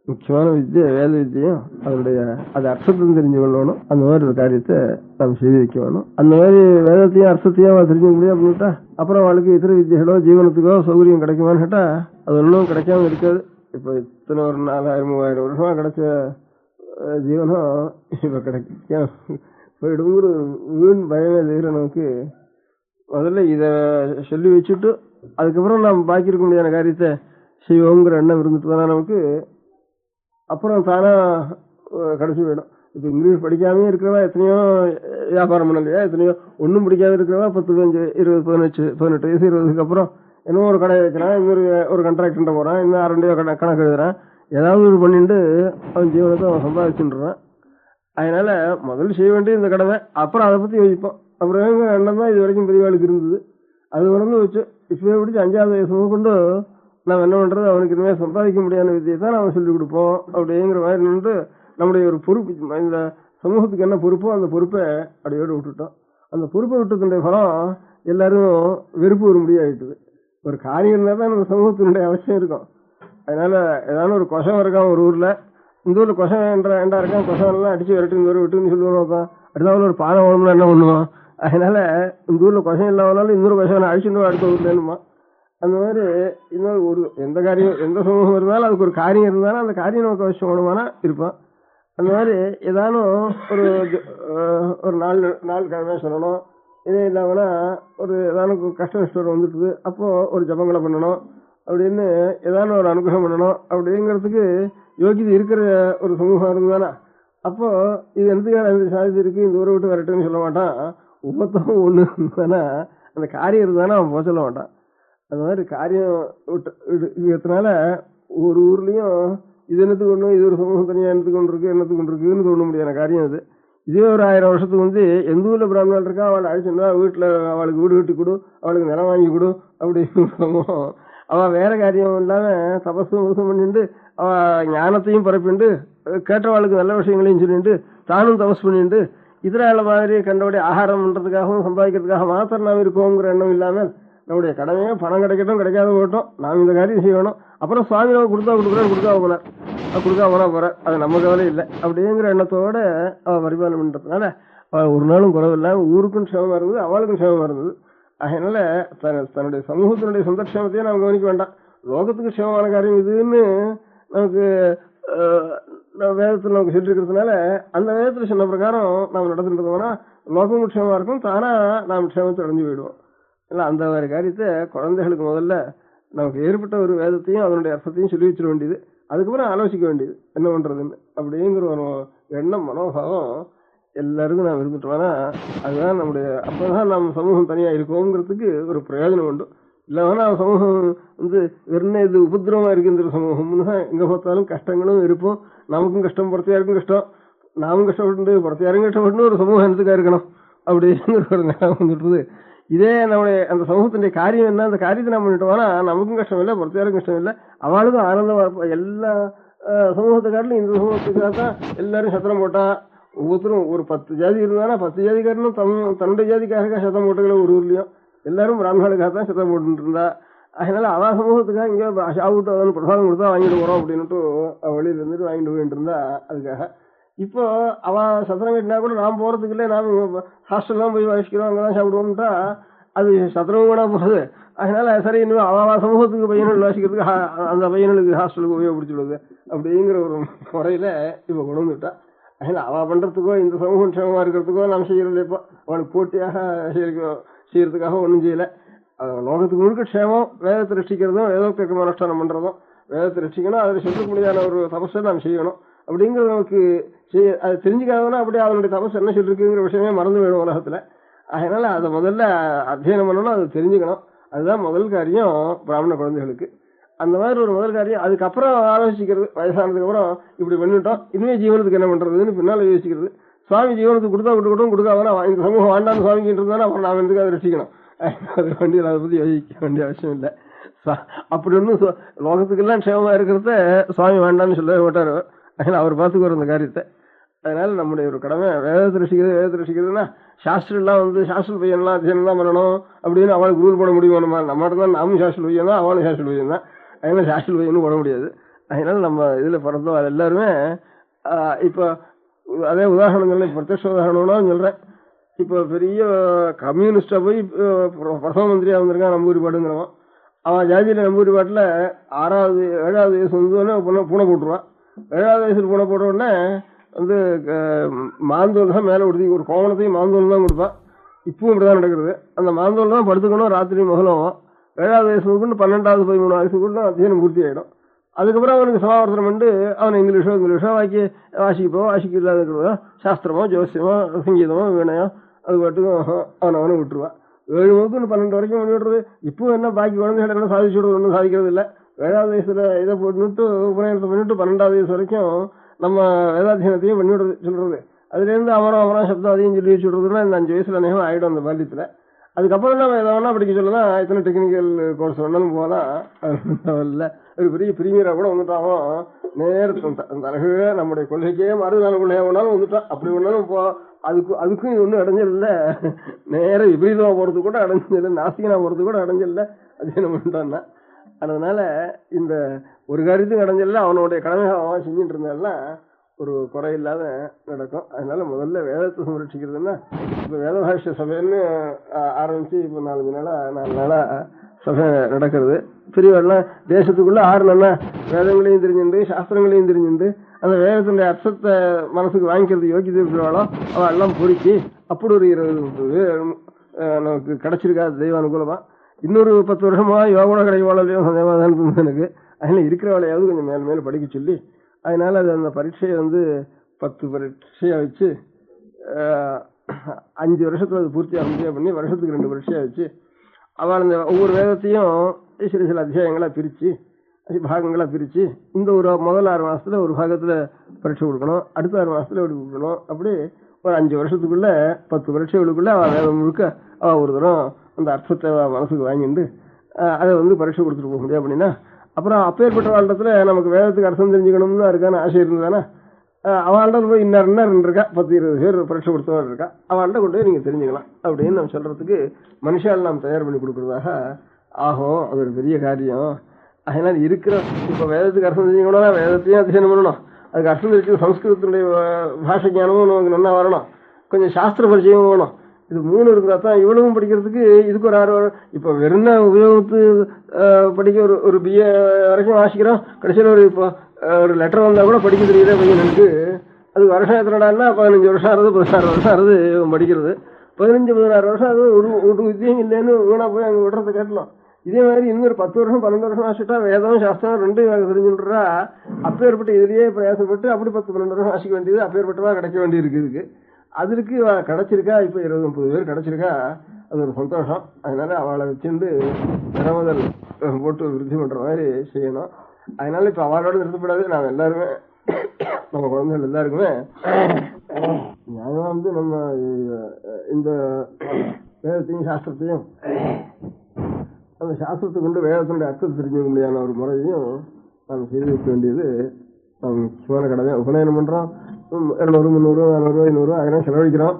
முக்கியமான வித்தியை வேத வித்தியும் அதனுடைய அது அர்த்தத்தையும் தெரிஞ்சு கொள்ளணும். அந்த மாதிரி ஒரு காரியத்தை நாம் செய்து வைக்க வேணும். அந்த மாதிரி வேதத்தையும் அர்த்தத்தையும் அவள் தெரிஞ்சுக்க முடியும் அப்படின்ட்டா அப்புறம் அவளுக்கு இதர வித்தியகளோ ஜீவனத்துக்கோ சௌகரியம் கிடைக்குமான்னு கேட்டா அது ஒன்றும் கிடைக்காம இருக்காது. இப்ப இத்தனை ஒரு 4000-3000 வருஷமா கிடைச்ச ஜீவனம் இப்ப கிடைக்க போயிடுங்கிற வீண் பயமே தவிர நமக்கு முதல்ல இத சொல்லி வச்சுட்டு அதுக்கப்புறம் நாம் பாக்கி இருக்க முடியாத காரியத்தை செய்வோங்கிற எண்ணம் இருந்துட்டு தானே நமக்கு அப்புறம் தானா கடைசி போயிடும். இப்ப இங்கிலீஷ் படிக்காமே இருக்கிறவா எத்தனையோ வியாபாரம் பண்ணலையா, எத்தனையோ ஒன்னும் பிடிக்காம இருக்கிறவா 10, 15, 20, 18 வயசு 20க்கு அப்புறம் இன்னும் ஒரு கடை வைக்கிறான், இன்னொரு ஒரு கான்ட்ராக்ட் போறான், இன்னும் 2 கணக்கு எழுதுறான், ஏதாவது ஒரு பண்ணிட்டு அவன் ஜீவனத்தை அவன் சம்பாதிச்சுன்றான். அதனால முதல்ல செய்ய வேண்டிய இந்த கடமை, அப்புறம் அதை பத்தி யோசிப்போம். அப்புறம் எண்ணம் தான் இது வரைக்கும் பெரியவாளுக்கு இருந்தது. அது வந்து வச்சு இப்பவே பிடிச்சி 5வது வயசு கொண்டு நாம் என்ன பண்றது, அவனுக்கு இனிமேல் சம்பாதிக்க முடியாத வித்தியை தான் நாம சொல்லிக் கொடுப்போம் அப்படிங்கிற மாதிரி நின்று நம்முடைய ஒரு பொறுப்பு இந்த சமூகத்துக்கு என்ன பொறுப்போ அந்த பொறுப்பை அடியோடு விட்டுட்டோம். அந்த பொறுப்பை விட்டதுடைய பலம் எல்லாரும் வெறுப்பு ஒரு முடியாயிட்டுது. ஒரு காரியம் இருந்தால் தான் நம்ம சமூகத்தினுடைய அவசியம் இருக்கும். அதனால ஏதாவது ஒரு கொசம் இருக்கான் ஒரு ஊர்ல, இந்த ஊர்ல கொசம் ஏண்டா இருக்கான், கொசம் எல்லாம் அடிச்சு விட்டுன்னு சொல்லுவோம். அடுத்த ஒரு பானை ஓடணும்னா என்ன பண்ணுவோம். அதனால இந்த ஊர்ல கொசம் இல்லாமனாலும் இன்னொரு கொசம் அழிச்சுட்டு அடுத்த ஊர்ல என்னமா அந்த மாதிரி இன்னொரு ஒரு எந்த காரியம் எந்த சமூகம் இருந்தாலும் அதுக்கு ஒரு காரியம் இருந்தாலும் அந்த காரியம் நமக்கு அவசியம் வேணுமானா இருப்பான். அந்த மாதிரி ஏதானும் ஒரு நாள் கிழமை சொல்லணும். இதே இல்லாமனா ஒரு ஏதானும் கஷ்ட நஷ்டம் வந்துட்டுது, அப்போ ஒரு ஜபங்களை பண்ணணும் அப்படின்னு ஏதானும் ஒரு அனுகிரகம் பண்ணணும் அப்படிங்கிறதுக்கு யோகிதை இருக்கிற ஒரு சமூகம் இருந்தானா அப்போ இது எந்த சாதிச்சு இருக்கு, இந்த ஊரை விட்டு வரட்டுன்னு சொல்ல மாட்டான். ஒவ்வொருத்தரும் ஒண்ணு இருந்தானா அந்த காரியம் இருந்தானா அவன் போக சொல்ல மாட்டான். அந்த மாதிரி காரியம் இருக்கிறதுனால ஒரு ஊர்லயும் இது என்னத்துக்கு ஒண்ணு, இது ஒரு சமூகம் தனியா என்னத்துக்கு ஒன்று இருக்குன்னு தோண முடியாத காரியம் அது. இதே ஒரு 1000 வருஷத்துக்கு எந்த ஊர்ல பிராமணன் இருக்கா அவளை அழிச்சுன்னா வீட்டுல அவளுக்கு வீடு கட்டி கொடு, அவளுக்கு நிலம் வாங்கி கொடு அப்படின்னு சமூகம். அவ வேற காரியம் இல்லாம தபசு பண்ணிட்டு அவ ஞானத்தையும் பரப்பிண்டு கேட்டவாளுக்கு நல்ல விஷயங்களையும் சொல்லிட்டு தானும் தபஸ் பண்ணிட்டு இதரால மாதிரி கண்டபடி ஆகாரம் பண்றதுக்காகவும் சம்பாதிக்கிறதுக்காக மாத்திரம் நாம் இருக்கோங்கிற எண்ணம் இல்லாமல் நம்முடைய கடமையோ பணம் கிடைக்கட்டும் கிடைக்காத போட்டோம், நாம் இந்த காரியம் செய்யணும். அப்புறம் சுவாமி நம்ம கொடுத்தா போற அது நம்ம கவலை இல்லை அப்படிங்கிற எண்ணத்தோட அவ பரிபாலனம் பண்றதுனால ஒரு நாளும் குறவில்லாம ஊருக்கும் க்ஷேமமா இருந்தது, அவளுக்கும் க்ஷேமமா இருந்தது. அதனால தன்னுடைய சமூகத்தினுடைய சொந்த க்ஷேமத்தையே நாம் கவனிக்க வேண்டாம். லோகத்துக்கு க்ஷேமமான காரியம் இதுன்னு நமக்கு வேதத்தில் நமக்கு சொல்லிருக்கிறதுனால அந்த வேதத்துல சொன்ன பிரகாரம் நாம் நடந்துட்டோம்னா லோகமும் க்ஷேமமா இருக்கும், தானா நாம் க்ஷேமத்தை அடைஞ்சு போயிடுவோம். இல்லை அந்த மாதிரி காரியத்தை குழந்தைகளுக்கு முதல்ல நமக்கு ஏற்பட்ட ஒரு வேதத்தையும் அதனுடைய அர்த்தத்தையும் சொல்லி வச்சிட வேண்டியது, அதுக்கப்புறம் ஆலோசிக்க வேண்டியது என்ன பண்றதுன்னு அப்படிங்கிற ஒரு எண்ணம் மனோபாவம் எல்லாருக்கும் நாம் இருந்துட்டோம்னா அதுதான் நம்முடைய அப்பதான் நம்ம சமூகம் தனியா இருக்கோங்கிறதுக்கு ஒரு பிரயோஜனம் உண்டு. இல்லைன்னா சமூகம் வெறும் இது உபதிரவமா இருக்கின்ற சமூகம்னு தான் எங்க பார்த்தாலும் கஷ்டங்களும் இருப்போம். நமக்கும் கஷ்டம், புறத்தையாருக்கும் கஷ்டம், நாமும் கஷ்டப்பட்டு புறத்தையாரும் கஷ்டப்பட்டு ஒரு சமூகம் என்னத்துக்கா இருக்கணும் அப்படிங்கிற ஒரு நிலம் வந்துட்டுது. இதே நம்முடைய அந்த சமூகத்தினுடைய காரியம் என்ன, அந்த காரியத்தை நம்ம பண்ணிட்டோம்னா நமக்கும் கஷ்டம் இல்லை, புறத்தையாருக்கும் கஷ்டம் இல்லை, அவளுக்கும் ஆனந்தமா இருப்போம். எல்லா சமூகத்துக்காரிலும் இந்த சமூகத்துக்காக தான் எல்லாரும் சத்திரம் போட்டா ஒவ்வொருத்தரும் ஒரு 10 ஜாதி இருந்தானா 10 ஜாதிக்காரனும் தன்னுடைய ஜாதிக்காக சத்தம் போட்டுக்கல. ஒரு ஊர்லயும் எல்லாரும் பிராமணர்களுக்காக தான் சத்தம் போட்டு இருந்தா. அதனால அவ சமூகத்துக்காக இங்க சாப்பிட்டு பிரசாதம் கொடுத்தா வாங்கிட்டு போறோம் அப்படின்னுட்டு வெளியில இருந்துட்டு வாங்கிட்டு போயிட்டு இருந்தா. அதுக்காக இப்போ அவ சத்திரம் கட்டினா கூட நாம் போறதுக்கு இல்லை, நாம் ஹாஸ்டல் தான் போய் வாசிக்கிறோம், அங்கதான் சாப்பிடுவோம்ட்டா அது சத்ருவங்கூட போகுது. அதனால சரி இன்னும் அவ சமூகத்துக்கு பையன்கள் வாசிக்கிறதுக்கு அந்த பையனுக்கு ஹாஸ்டலுக்கு உபயோகப்படுத்திடுவது அப்படிங்கிற ஒரு முறையில இப்ப கொண்டு வந்துட்டா. அதனால அவ பண்றதுக்கோ இந்த சமூகம் க்ஷேமமா இருக்கிறதுக்கோ நம்ம செய்யறது இப்போ அவனுக்கு போட்டியாக செய்யறதுக்காக ஒன்றும் செய்யல. லோகத்துக்கு முழுக்க க்ஷேமம், வேதத்தை ரட்சிக்கிறதும் வேதோக்தம் அனுஷ்டானம் பண்றதும். வேதத்தை ரட்சிக்கணும், அதில் சொல்ல முடியாத ஒரு தபஸை நாம் செய்யணும் அப்படிங்கிறது நமக்கு அது தெரிஞ்சுக்காதவனா அப்படியே அவனுடைய தபஸ் என்ன சொல்லிருக்குங்கிற விஷயமே மறந்து போயிடும் உலகத்துல. அதனால அதை முதல்ல அத்தியனம் பண்ணணும், அது தெரிஞ்சுக்கணும். அதுதான் முதல் காரியம் பிராமண குழந்தைகளுக்கு. அந்த மாதிரி ஒரு முதல் காரியம். அதுக்கப்புறம் ஆலோசிக்கிறது, வயசானதுக்கு அப்புறம் இப்படி பண்ணிட்டோம் இனிமே ஜீவனத்துக்கு என்ன பண்றதுன்னு பின்னால யோசிக்கிறது. சுவாமி ஜீவனத்துக்கு கொடுத்தா கொடுக்கட்டும், கொடுக்காதனா இந்த சமூகம் வாண்டான்னு சுவாமிக்கு இருந்தாலும் அப்புறம் நாம் எதுக்கு அதை ரசிக்கணும். அது வண்டியில் அதை பத்தி யோசிக்க வேண்டிய அவசியம் இல்லை. அப்படி ஒன்றும் லோகத்துக்கெல்லாம் க்ஷேமமா இருக்கிறத சுவாமி வேண்டான்னு சொல்லவே மாட்டார். அதனால அவர் பார்த்துக்குவார் அந்த காரியத்தை. அதனால நம்முடைய ஒரு கடமை வேதத்தை ரசிக்கிறதுனா சாஸ்திரம் எல்லாம் சாஸ்திர பையன்லாம் அத்தியனம்லாம் பண்ணணும் அப்படின்னு அவளுக்கு ரூல் போட முடியும். நம்மகிட்ட தான் நாமும் சாஸ்திர பையன் தான், அவனும் சாஸ்திர பையன் தான். அதனால சாஸ்திர பையனும் போட முடியாது. அதனால நம்ம இதுல பிறந்தோம் அது எல்லாருமே இப்போ அதே உதாரணங்கள்ல பிரத்யட்ச உதாரணம்னா சொல்றேன். இப்போ பெரிய கம்யூனிஸ்டா போய் பிரதம மந்திரியா வந்திருக்கான் நம்பூரிப்பாடுங்கிறவன். அவன் ஜாதியில நம்பூரிப்பாட்டுல 7வது வயசு பூனை போட்டுருவான். 7வது வயசுல பூனை போட்ட உடனே மாந்தோல் தான் மேலே உடுத்தி ஒரு கோவணத்தையும் மாந்தோல் தான் கொடுப்பான். இப்பவும் இப்படிதான் நடக்கிறது. அந்த மாந்தோல் தான் படுத்துக்கணும், ராத்திரி முதலும் 7வது வயசுக்கு 12வது 13 வயசுக்குள்ள அத்தியனம் பூர்த்தி ஆயிடும். அதுக்கப்புறம் அவனுக்கு சமாவர்த்தனம் பண்ணி அவன் இங்கிலீஷோ வாசிக்க இல்லாத இருக்கிறதோ சாஸ்திரமோ ஜோசியமோ சங்கீதமோ வீணையோ அது பாட்டுக்கும் அவனை விட்டுருவான். 7 முதல் 12 வரைக்கும் பண்ணி விடுறது. இப்பவும் என்ன பாக்கி குழந்தைகள் என்ன சாதிச்சு விடுறது, ஒன்றும் சாதிக்கிறது இல்லை. 7வது வயசுல இதை போட்டு உபநயனத்தை பண்ணிட்டு 12வது வயசு வரைக்கும் நம்ம வேதாத்தியனத்தையும் பண்ணிவிடுறது சொல்றது. அதுல இருந்து அமரம் சப்தம் அதையும் சொல்லி வச்சுடுறதுன்னா இந்த 5 வயசுல நேரம் ஆயிடும் அந்த பால்யத்துல. அதுக்கப்புறம் நம்ம எதை வேணா படிக்க சொல்லலாம், எத்தனை டெக்னிக்கல் கோர்ஸ் வேணாலும் போகலாம். இல்லை ஒரு பெரிய பிரிமியரா கூட வந்துட்டான் நேரத்து அழகு நம்முடைய கொள்கைக்கே மறுநாள் கொள்கையா வேணாலும் வந்துட்டான். அப்படி வேணாலும் அதுக்கும் ஒன்றும் அடைஞ்சல் இல்லை. நேரம் விபரீதமா போறதுக்கு கூட அடைஞ்சல் இல்லை, நாசிகனா போறதுக்கு கூட அடைஞ்சல் இல்லை. அதே நம்ம பண்ணிட்டான்னா. அதனால இந்த ஒரு காரியத்தையும் அடைஞ்சல அவனுடைய கடமையை அவன் செஞ்சுட்டு இருந்தாலும் ஒரு குறையில்லாத நடக்கும். அதனால முதல்ல வேதத்தை சம்ரட்சிக்கிறதுன்னா இப்போ வேதபாஷ்ய சபைன்னு ஆரம்பிச்சு இப்போ 4 நாளா சபை நடக்கிறது. பெரியவெல்லாம் தேசத்துக்குள்ள 6 நாளா வேதங்களையும் தெரிஞ்சுண்டு சாஸ்திரங்களையும் தெரிஞ்சுண்டு அந்த வேதத்தினுடைய அர்த்தத்தை மனசுக்கு வாங்கிக்கிறது யோகியதை இருக்கிறாளோ அவள் எல்லாம் பொறுக்கி அப்படி ஒரு 20 நமக்கு கிடைச்சிருக்கா தெய்வ அனுகூலமா. இன்னொரு 10 வருஷமா யோகோட கிடைக்கவாளையும் சந்தேகமாதான் இருந்தது எனக்கு. அதனால இருக்கிறவளையாவது கொஞ்சம் மேல படிக்க சொல்லி அதனால அது அந்த பரீட்சையை 10 பரீட்சையா வச்சு 5 வருஷத்துல அது பூர்த்தியாக பண்ணி வருஷத்துக்கு 2 பரீட்சையா வச்சு அவள் அந்த ஒவ்வொரு வேதத்தையும் சில அத்தியாயங்களா பிரிச்சு பாகங்களா பிரிச்சு இந்த ஒரு முதல் 6 மாசத்துல ஒரு பாகத்துல பரீட்சை கொடுக்கணும், அடுத்த 6 மாசத்துல எப்படி கொடுக்கணும். அப்படி ஒரு 5 வருஷத்துக்குள்ள 10 பரீட்சைகளுக்குள்ள அவள் வேதம் முழுக்க அவள் ஒரு தரம் அந்த அர்த்தத்தை மனசுக்கு வாங்கிட்டு அதை பரீட்சை கொடுத்துட்டு போக முடியும். அப்படின்னா அப்புறம் அப்பேற்பட்ட வாழ்றதுல நமக்கு வேதத்துக்கு அர்த்தம் தெரிஞ்சுக்கணும்னு இருக்கான்னு ஆசை இருந்ததானே அவள்கிட்ட போய் இன்னும் இருக்கா 10-20 பேர் பரீட்சை கொடுத்தவள் இருக்கா, அவள்கிட்ட கொண்டு போய் நீங்க தெரிஞ்சுக்கலாம் அப்படின்னு நம்ம சொல்றதுக்கு மனுஷால் நாம் தயார் பண்ணி கொடுக்கறதாக ஆகும். அது ஒரு பெரிய காரியம். அதனால இருக்கிற இப்ப வேதத்துக்கு அர்த்தம் தெரிஞ்சுக்கணும்னா வேதத்தையும் அத்தியனம் பண்ணணும். அதுக்கு அர்த்தம் தெரிஞ்சு சம்ஸ்கிருதத்துடைய பாஷை ஞானமும் நமக்கு நல்லா வரணும், கொஞ்சம் சாஸ்திர பரிச்சயமும் வேணும். இது 3 இருந்தா தான் இவ்வளவும் படிக்கிறதுக்கு இதுக்கு ஒரு 6 வருடம். இப்ப வெறும் உபயோகத்து படிக்க ஒரு BA வரைக்கும் வாசிக்கிறோம். கடைசியில் இப்போ ஒரு லெட்டர் வந்தா கூட படிக்க தெரியுதே பையனுக்கு. அது வருஷம் எத்தனைடான்னா 15 வருஷம் ஆறுது 16 வருஷம் ஆறுது படிக்கிறது. 15-16 வருஷம் அது ஒரு வித்தியம் இல்லைன்னு வீணா போய் அங்கே விடுறத கேட்டலாம். இதே மாதிரி இன்னொரு 10 வருஷம் 12 வருஷம் வாசிட்டா வேதம் சாஸ்திரம் 2 தெரிஞ்சுன்றா அப்பேற்பட்ட இதுலயே பிரயாசப்பட்டு அப்படி 10-12 வருஷம் வாசிக்க வேண்டியது அப்பேற்பட்டவா கிடைக்க வேண்டி இருக்கு. இதுக்கு அதுக்கு கிடைச்சிருக்கா இப்ப 20-30 பேர் கிடைச்சிருக்கா, அது ஒரு சந்தோஷம். அதனால அவளை வச்சுட்டு திறமதல் போட்டு விருத்தி பண்ற மாதிரி செய்யணும். அதனால இப்ப அவளோட நிறுத்தப்படாது. நாம எல்லாருமே நம்ம குழந்தைகள் எல்லாருக்குமே நியாயமா நம்ம இந்த வேதத்தையும் சாஸ்திரத்தையும் அந்த சாஸ்திரத்தை கொண்டு வேதத்தினுடைய அர்த்தத்தை தெரிஞ்சுக்க முடியாத ஒரு முறையையும் நாம் செய்து வைக்க வேண்டியது நம்ம முக்கியமான கடமை. உபநயனம் பண்றோம், 200, 300, 400, 500 அதெல்லாம் செலவழிக்கிறோம்.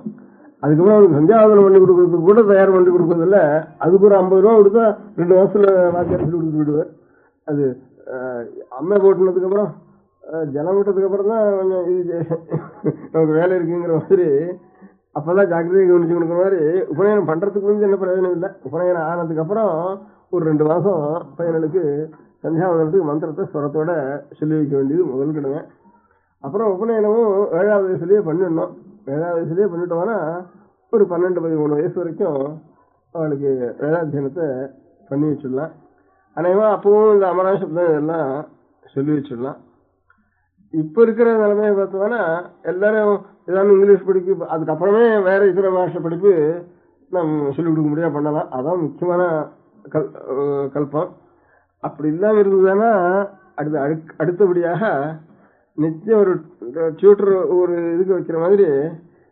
அதுக்கப்புறம் அவனுக்கு சந்தியாவதனம் பண்ணி கொடுக்கறதுக்கு கூட தயார் பண்ணி கொடுக்கறது இல்லை. அதுக்கு ஒரு 50 ரூபா கொடுத்தா 2 மாசத்துல வாத்தியார் சொல்லி கொடுத்து விடுவேன். அது அம்மை போட்டுனதுக்கு அப்புறம் ஜலம் விட்டதுக்கு அப்புறம் தான் கொஞ்சம் இது நமக்கு வேலை இருக்குங்கிற மாதிரி அப்பதான் ஜாக்கிரதையை கவனிச்சு கொடுக்குற மாதிரி உபநயனம் பண்றதுக்கு வந்து என்ன பிரயோஜனம் இல்லை. உபநயனம் ஆனதுக்கு அப்புறம் ஒரு 2 மாசம் பையனுக்கு சந்தியாவதனத்துக்கு மந்திரத்தை ஸ்வரத்தோட சொல்லி வைக்க வேண்டியது முதல் கிழமை. அப்புறம் உபநயனமும் 7வது வயசுலயே பண்ணிடணும். 7வது வயசுலயே பண்ணிட்டோம்னா ஒரு 12-13 வயசு வரைக்கும் அவளுக்கு வேதாத்தியனத்தை பண்ணி வச்சிடலாம். அநேகமா அப்பவும் இந்த அமராசப்தம் இதெல்லாம் சொல்லி வச்சிடலாம். இப்ப இருக்கிற நிலைமையை பார்த்தோம்னா எல்லாரும் ஏதாவது இங்கிலீஷ் படிப்பு அதுக்கப்புறமே வேற இதர பாஷை படிப்பு நம்ம சொல்லிக் கொடுக்க முடியாது பண்ணலாம். அதான் முக்கியமான கல்பம். அப்படி இல்லாம இருந்ததுன்னா அடுத்தபடியாக நிச்சயம் ஒரு டியூட்டர் ஒரு இதுக்கு வைக்கிற மாதிரி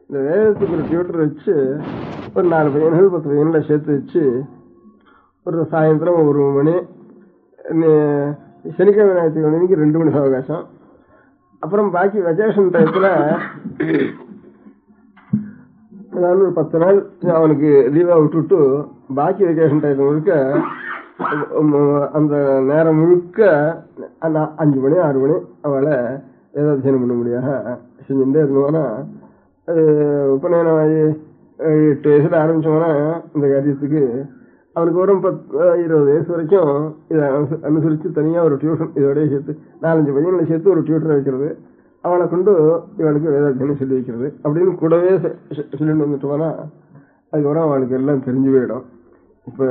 இந்த வேதத்துக்கு ஒரு டியூட்டர் வச்சு ஒரு 4 பையன்கள் 10 பையன்களை சேர்த்து வச்சு ஒரு சாயந்தரம் 1 மணி, சனிக்கிழமை ஞாயிற்றுக்கிழமைக்கு 2 மணி அவகாசம், அப்புறம் பாக்கி வெக்கேஷன் டயத்துல ஏதாவது ஒரு 10 நாள் அவனுக்கு லீவா விட்டுட்டு பாக்கி வெக்கேஷன் டயத்துல முழுக்க அந்த நேரம் முழுக்க 5 மணி 6 மணி அவளை வேதாத்தியனம் பண்ண முடியாக செஞ்சுட்டே இருந்தோம்னா அது உபநயனம் 8 வயசுல ஆரம்பிச்சோம்னா இந்த காரியத்துக்கு அவனுக்கு ஒரு 20 வயசு வரைக்கும் இதை அனுசரித்து தனியாக ஒரு டியூஷன் இதோடய சேர்த்து 4-5 பையன்களை சேர்த்து ஒரு டியூட்டரை வைக்கிறது, அவளை கொண்டு இவளுக்கு வேதாத்தியனம் சொல்லி வைக்கிறது அப்படின்னு கூடவே சொல்லிட்டு வந்துட்டோம்னா அதுக்கப்புறம் அவளுக்கு எல்லாம் தெரிஞ்சு போயிடும். இப்போ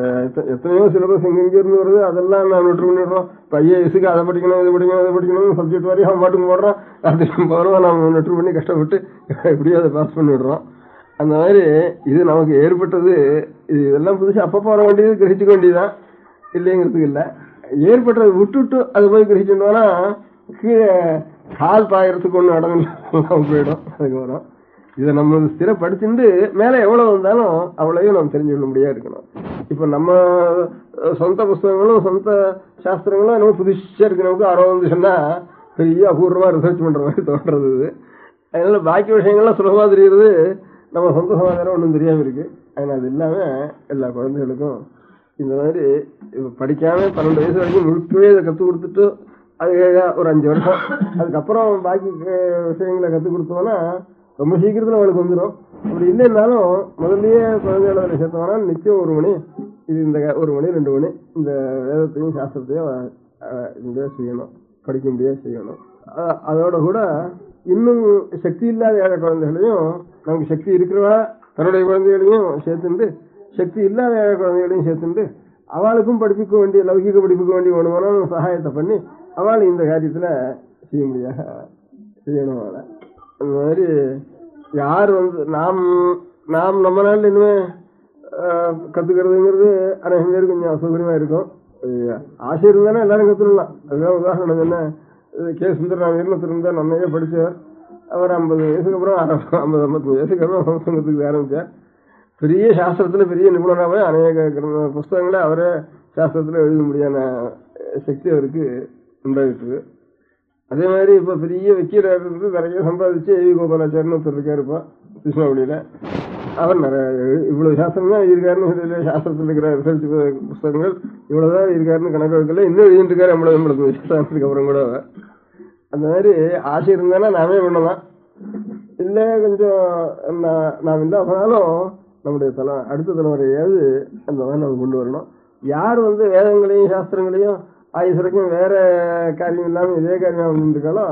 எத்தனையோ சிலபஸ் எங்கெங்கே இருந்து வருது அதெல்லாம் நான் நோட்டு பண்ணிடுறோம். இப்போ ஐஏஎஸ்க்கு அதை படிக்கணும் இது படிக்கணும் அதை படிக்கணும் சப்ஜெக்ட் வரையும் அவன் பாட்டுக்கு போடுறான். அது பரவாயில்ல நம்ம நோட்டு பண்ணி கஷ்டப்பட்டு எப்படியோ அதை பாஸ் பண்ணிவிடுறோம். அந்த மாதிரி இது நமக்கு ஏற்பட்டது. இதெல்லாம் புதுசு அப்பப்போ வர வேண்டியது கிரகிச்சுக்க வேண்டியதுதான், இல்லைங்கிறதுக்கு இல்லை. ஏற்பட்டதை விட்டுட்டு அது போய் கிரகிச்சுட்டோம்னா கீழே கால் பாயறதுக்கு ஒன்று இடம் போயிடும். அதுக்கு வரும் இதை நம்ம ஸ்திரப்படுத்திட்டு மேலே எவ்வளவு வந்தாலும் அவ்வளவையும் நம்ம தெரிஞ்சுக்க முடியாது இருக்கணும். இப்போ நம்ம சொந்த புஸ்தகங்களும் சொந்த சாஸ்திரங்களும் நம்ம புதுசாக இருக்கு. நமக்கு 60 சொன்னா பெரிய அபூர்வமா ரிசர்ச் பண்ற மாதிரி தோன்றது. அதனால பாக்கி விஷயங்கள்லாம் சுலபமா தெரியுது, நம்ம சொந்த சமாதானம் ஒன்றும் தெரியாம இருக்கு. அதனால அது இல்லாம எல்லா குழந்தைகளுக்கும் இந்த மாதிரி இப்போ படிக்காம 12 வயசு வரைக்கும் முழுக்கவே இதை கற்றுக் கொடுத்துட்டு அது ஒரு 5 வருஷம் அதுக்கப்புறம் பாக்கி விஷயங்களை கற்றுக் கொடுத்தோம்னா ரொம்ப சீக்கிரத்தில் அவளுக்கு வந்துடும். அப்படி இல்லைன்னாலும் முதல்லயே குழந்தைகளை சேர்த்தோம்னா நிச்சயம் 1 மணி இது இந்த 1 மணி 2 மணி இந்த வேதத்தையும் சாஸ்திரத்தையும் முடியாது செய்யணும், படிக்க முடியாது செய்யணும். அதோட கூட இன்னும் சக்தி இல்லாத ஏழை குழந்தைகளையும் நமக்கு சக்தி இருக்கிறவா தன்னுடைய குழந்தைகளையும் சேர்த்துண்டு சக்தி இல்லாத ஏழை குழந்தைகளையும் சேர்த்துண்டு அவளுக்கும் படிப்புக்க வேண்டிய லௌகிக படிப்புக்க வேண்டிய வேணுமானா சகாயத்தை பண்ணி அவள் இந்த காரியத்துல செய்ய முடியாது செய்யணும். அவளை அந்த மாதிரி யார் நாம் நம்ம நாளில் இனிமே கத்துக்கிறதுங்கிறது அநேகம் பேர் கொஞ்சம் அசௌகரியமா இருக்கும். ஆசை இருந்தானே எல்லாரும் கத்துடலாம். அதுதான் உதாரணம் என்ன, கே. சுந்தரராமன் இருந்தா நம்மையே படிச்சவர். அவர் 50 வயசுக்கு அப்புறம் 50-55 வயசுக்கு அப்புறம் சங்கத்துக்கு ஆரம்பிச்சார். பெரிய சாஸ்திரத்துல பெரிய நிபுணராகவே அநேக புஸ்தகங்களை அவரே சாஸ்திரத்துல எழுத முடியாத சக்தி அவருக்கு உண்டாயிட்டு. அதே மாதிரி இப்ப பெரிய வக்கீலர் இருந்து நிறைய சம்பாதிச்சு ஏவி கோபாலாச்சாரியன்னு ஒருத்தர் இருக்காரு இப்போ கிருஷ்ணாவளியில. அவர் நிறைய இவ்வளவு சாஸ்திரம் தான் இருக்காருன்னு சாஸ்திரத்தில் இருக்கிற ரிசர்ச் புஸ்தகங்கள் இவ்வளவுதான் இருக்காருன்னு கணக்கு வைக்கல. இன்னும் எழுதிட்டு இருக்காரு 50 வருஷத்துக்கு அப்புறம் கூட. அந்த மாதிரி ஆசை இருந்தானா நாமே பண்ணலாம், இல்லை கொஞ்சம் நாம் இல்லை அப்படின்னாலும் நம்முடைய அடுத்த தலைமுறையாவது அந்த மாதிரி நம்ம கொண்டு வரணும். யார் வேதங்களையும் சாஸ்திரங்களையும் ஆயுசரைக்கும் வேற காரியம் இல்லாமல் இதே காரியம் இருக்காலோ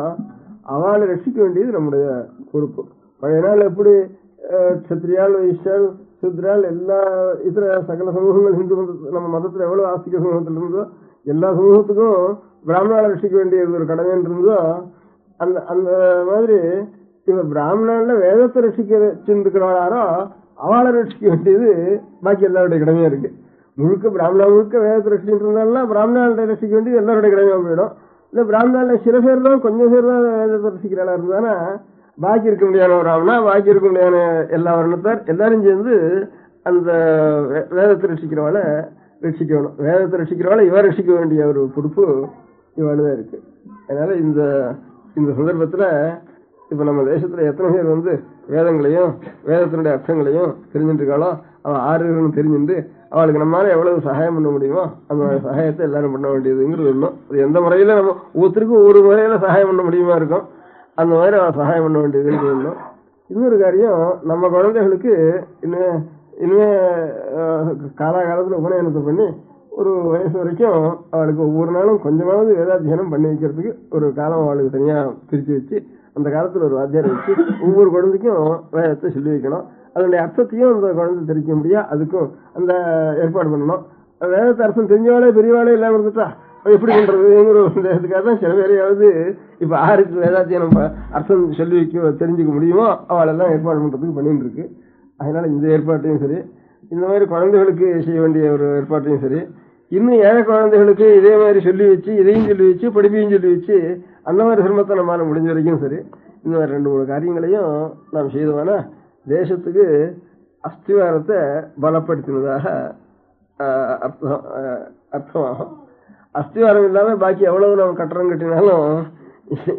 அவளை ரட்சிக்க வேண்டியது நம்முடைய பொறுப்பு. பழைய நாள் எப்படி சத்திரியால் வைஷ்யால் சூத்ரால் எல்லா இதர சகல சமூகங்கள் இந்து நம்ம மதத்துல எவ்வளவு ஆஸ்திக சமூகத்தில் இருந்தோ எல்லா சமூகத்துக்கும் பிராமணால ரட்சிக்க வேண்டியது ஒரு கடமைன்னு இருந்தோ அந்த அந்த மாதிரி இப்ப பிராமணால வேதத்தை ரட்சிக்கிறவாரோ அவளை ரட்சிக்க வேண்டியது பாக்கி எல்லாருடைய கடமையா இருக்கு. முழுக்க பிராமணா முழுக்க வேதத்தை ரட்சிக்கிட்டு இருந்தாலும் பிராமணால ரட்சிக்க வேண்டியது எல்லாருடைய கடமையா போயிடும். இல்ல பிராமணால சில பேர் தான் கொஞ்சம் பேர் தான் வேதத்தை ரட்சிக்கிறாளா இருந்தானா பாக்கி இருக்க முடியாத பிராமணா பாக்கி இருக்க முடியாத எல்லா வர்ணத்தார் எல்லாரும் சேர்ந்து அந்த வேதத்தை ரட்சிக்கிறவாளை ரட்சிக்கணும். வேதத்தை ரட்சிக்கிறவாளை இவ ரட்சிக்க வேண்டிய ஒரு பொறுப்பு இவாளுதான் இருக்கு. அதனால இந்த இந்த சந்தர்ப்பத்துல இப்ப நம்ம தேசத்துல எத்தனை பேர் வேதங்களையும் வேதத்தினுடைய அர்த்தங்களையும் தெரிஞ்சுட்டு இருக்காளோ அவள் ஆறுகளும் தெரிஞ்சுட்டு அவளுக்கு நம்மளால எவ்வளவு சகாயம் பண்ண முடியுமோ அந்த சகாயத்தை எல்லாரும் பண்ண வேண்டியதுங்கிறது ஒன்றும். அது எந்த முறையில நம்ம ஒவ்வொருத்தருக்கும் ஒரு முறையில சகாயம் பண்ண முடியுமா இருக்கும், அந்த மாதிரி அவள் சகாயம் பண்ண வேண்டியதுங்கிறது ஒன்றும். இன்னொரு காரியம், நம்ம குழந்தைகளுக்கு இனிமே காலாகாலத்தில் உபநயனத்தை பண்ணி ஒரு வயசு வரைக்கும் அவளுக்கு ஒவ்வொரு நாளும் கொஞ்சமாவது வேதாத்தியனம் பண்ணி வைக்கிறதுக்கு ஒரு காலம் அவளுக்கு தனியாக பிரித்து வச்சு அந்த காலத்தில் ஒரு வாத்தியாரை வச்சு ஒவ்வொரு குழந்தைக்கும் வேதத்தை சொல்லி வைக்கணும். அதனுடைய அர்த்தத்தையும் அந்த குழந்தை தெரிவிக்க முடியா, அதுக்கும் அந்த ஏற்பாடு பண்ணணும். வேதத்தை அர்த்தம் தெரிஞ்சவாளே பெரியவாளே இல்லாமல் இருந்துட்டா எப்படி பண்றதுங்கிற இதுக்காக தான் சில பேரையாவது இப்ப ஆருக்கு வேதாத்தியம் அர்த்தம் சொல்லி வைக்க தெரிஞ்சுக்க முடியுமோ அவளெல்லாம் ஏற்பாடு பண்றதுக்கு பண்ணிட்டு இருக்கு. அதனால இந்த ஏற்பாட்டையும் சரி, இந்த மாதிரி குழந்தைகளுக்கு செய்ய வேண்டிய ஒரு ஏற்பாட்டையும் சரி, இன்னும் ஏழை குழந்தைகளுக்கு இதே மாதிரி சொல்லி வச்சு இதையும் சொல்லி வச்சு படிப்பையும் சொல்லி வச்சு அந்த மாதிரி சிரமத்தை நம்மளால முடிஞ்ச வரைக்கும் சரி இந்த மாதிரி 2-3 காரியங்களையும் நாம் செய்தோம்னா தேசத்துக்கு அஸ்திவாரத்தை பலப்படுத்தினதாக அர்த்தமாகும். அஸ்திவாரம் இல்லாம பாக்கி எவ்வளவு நம்ம கட்டடம் கட்டினாலும்,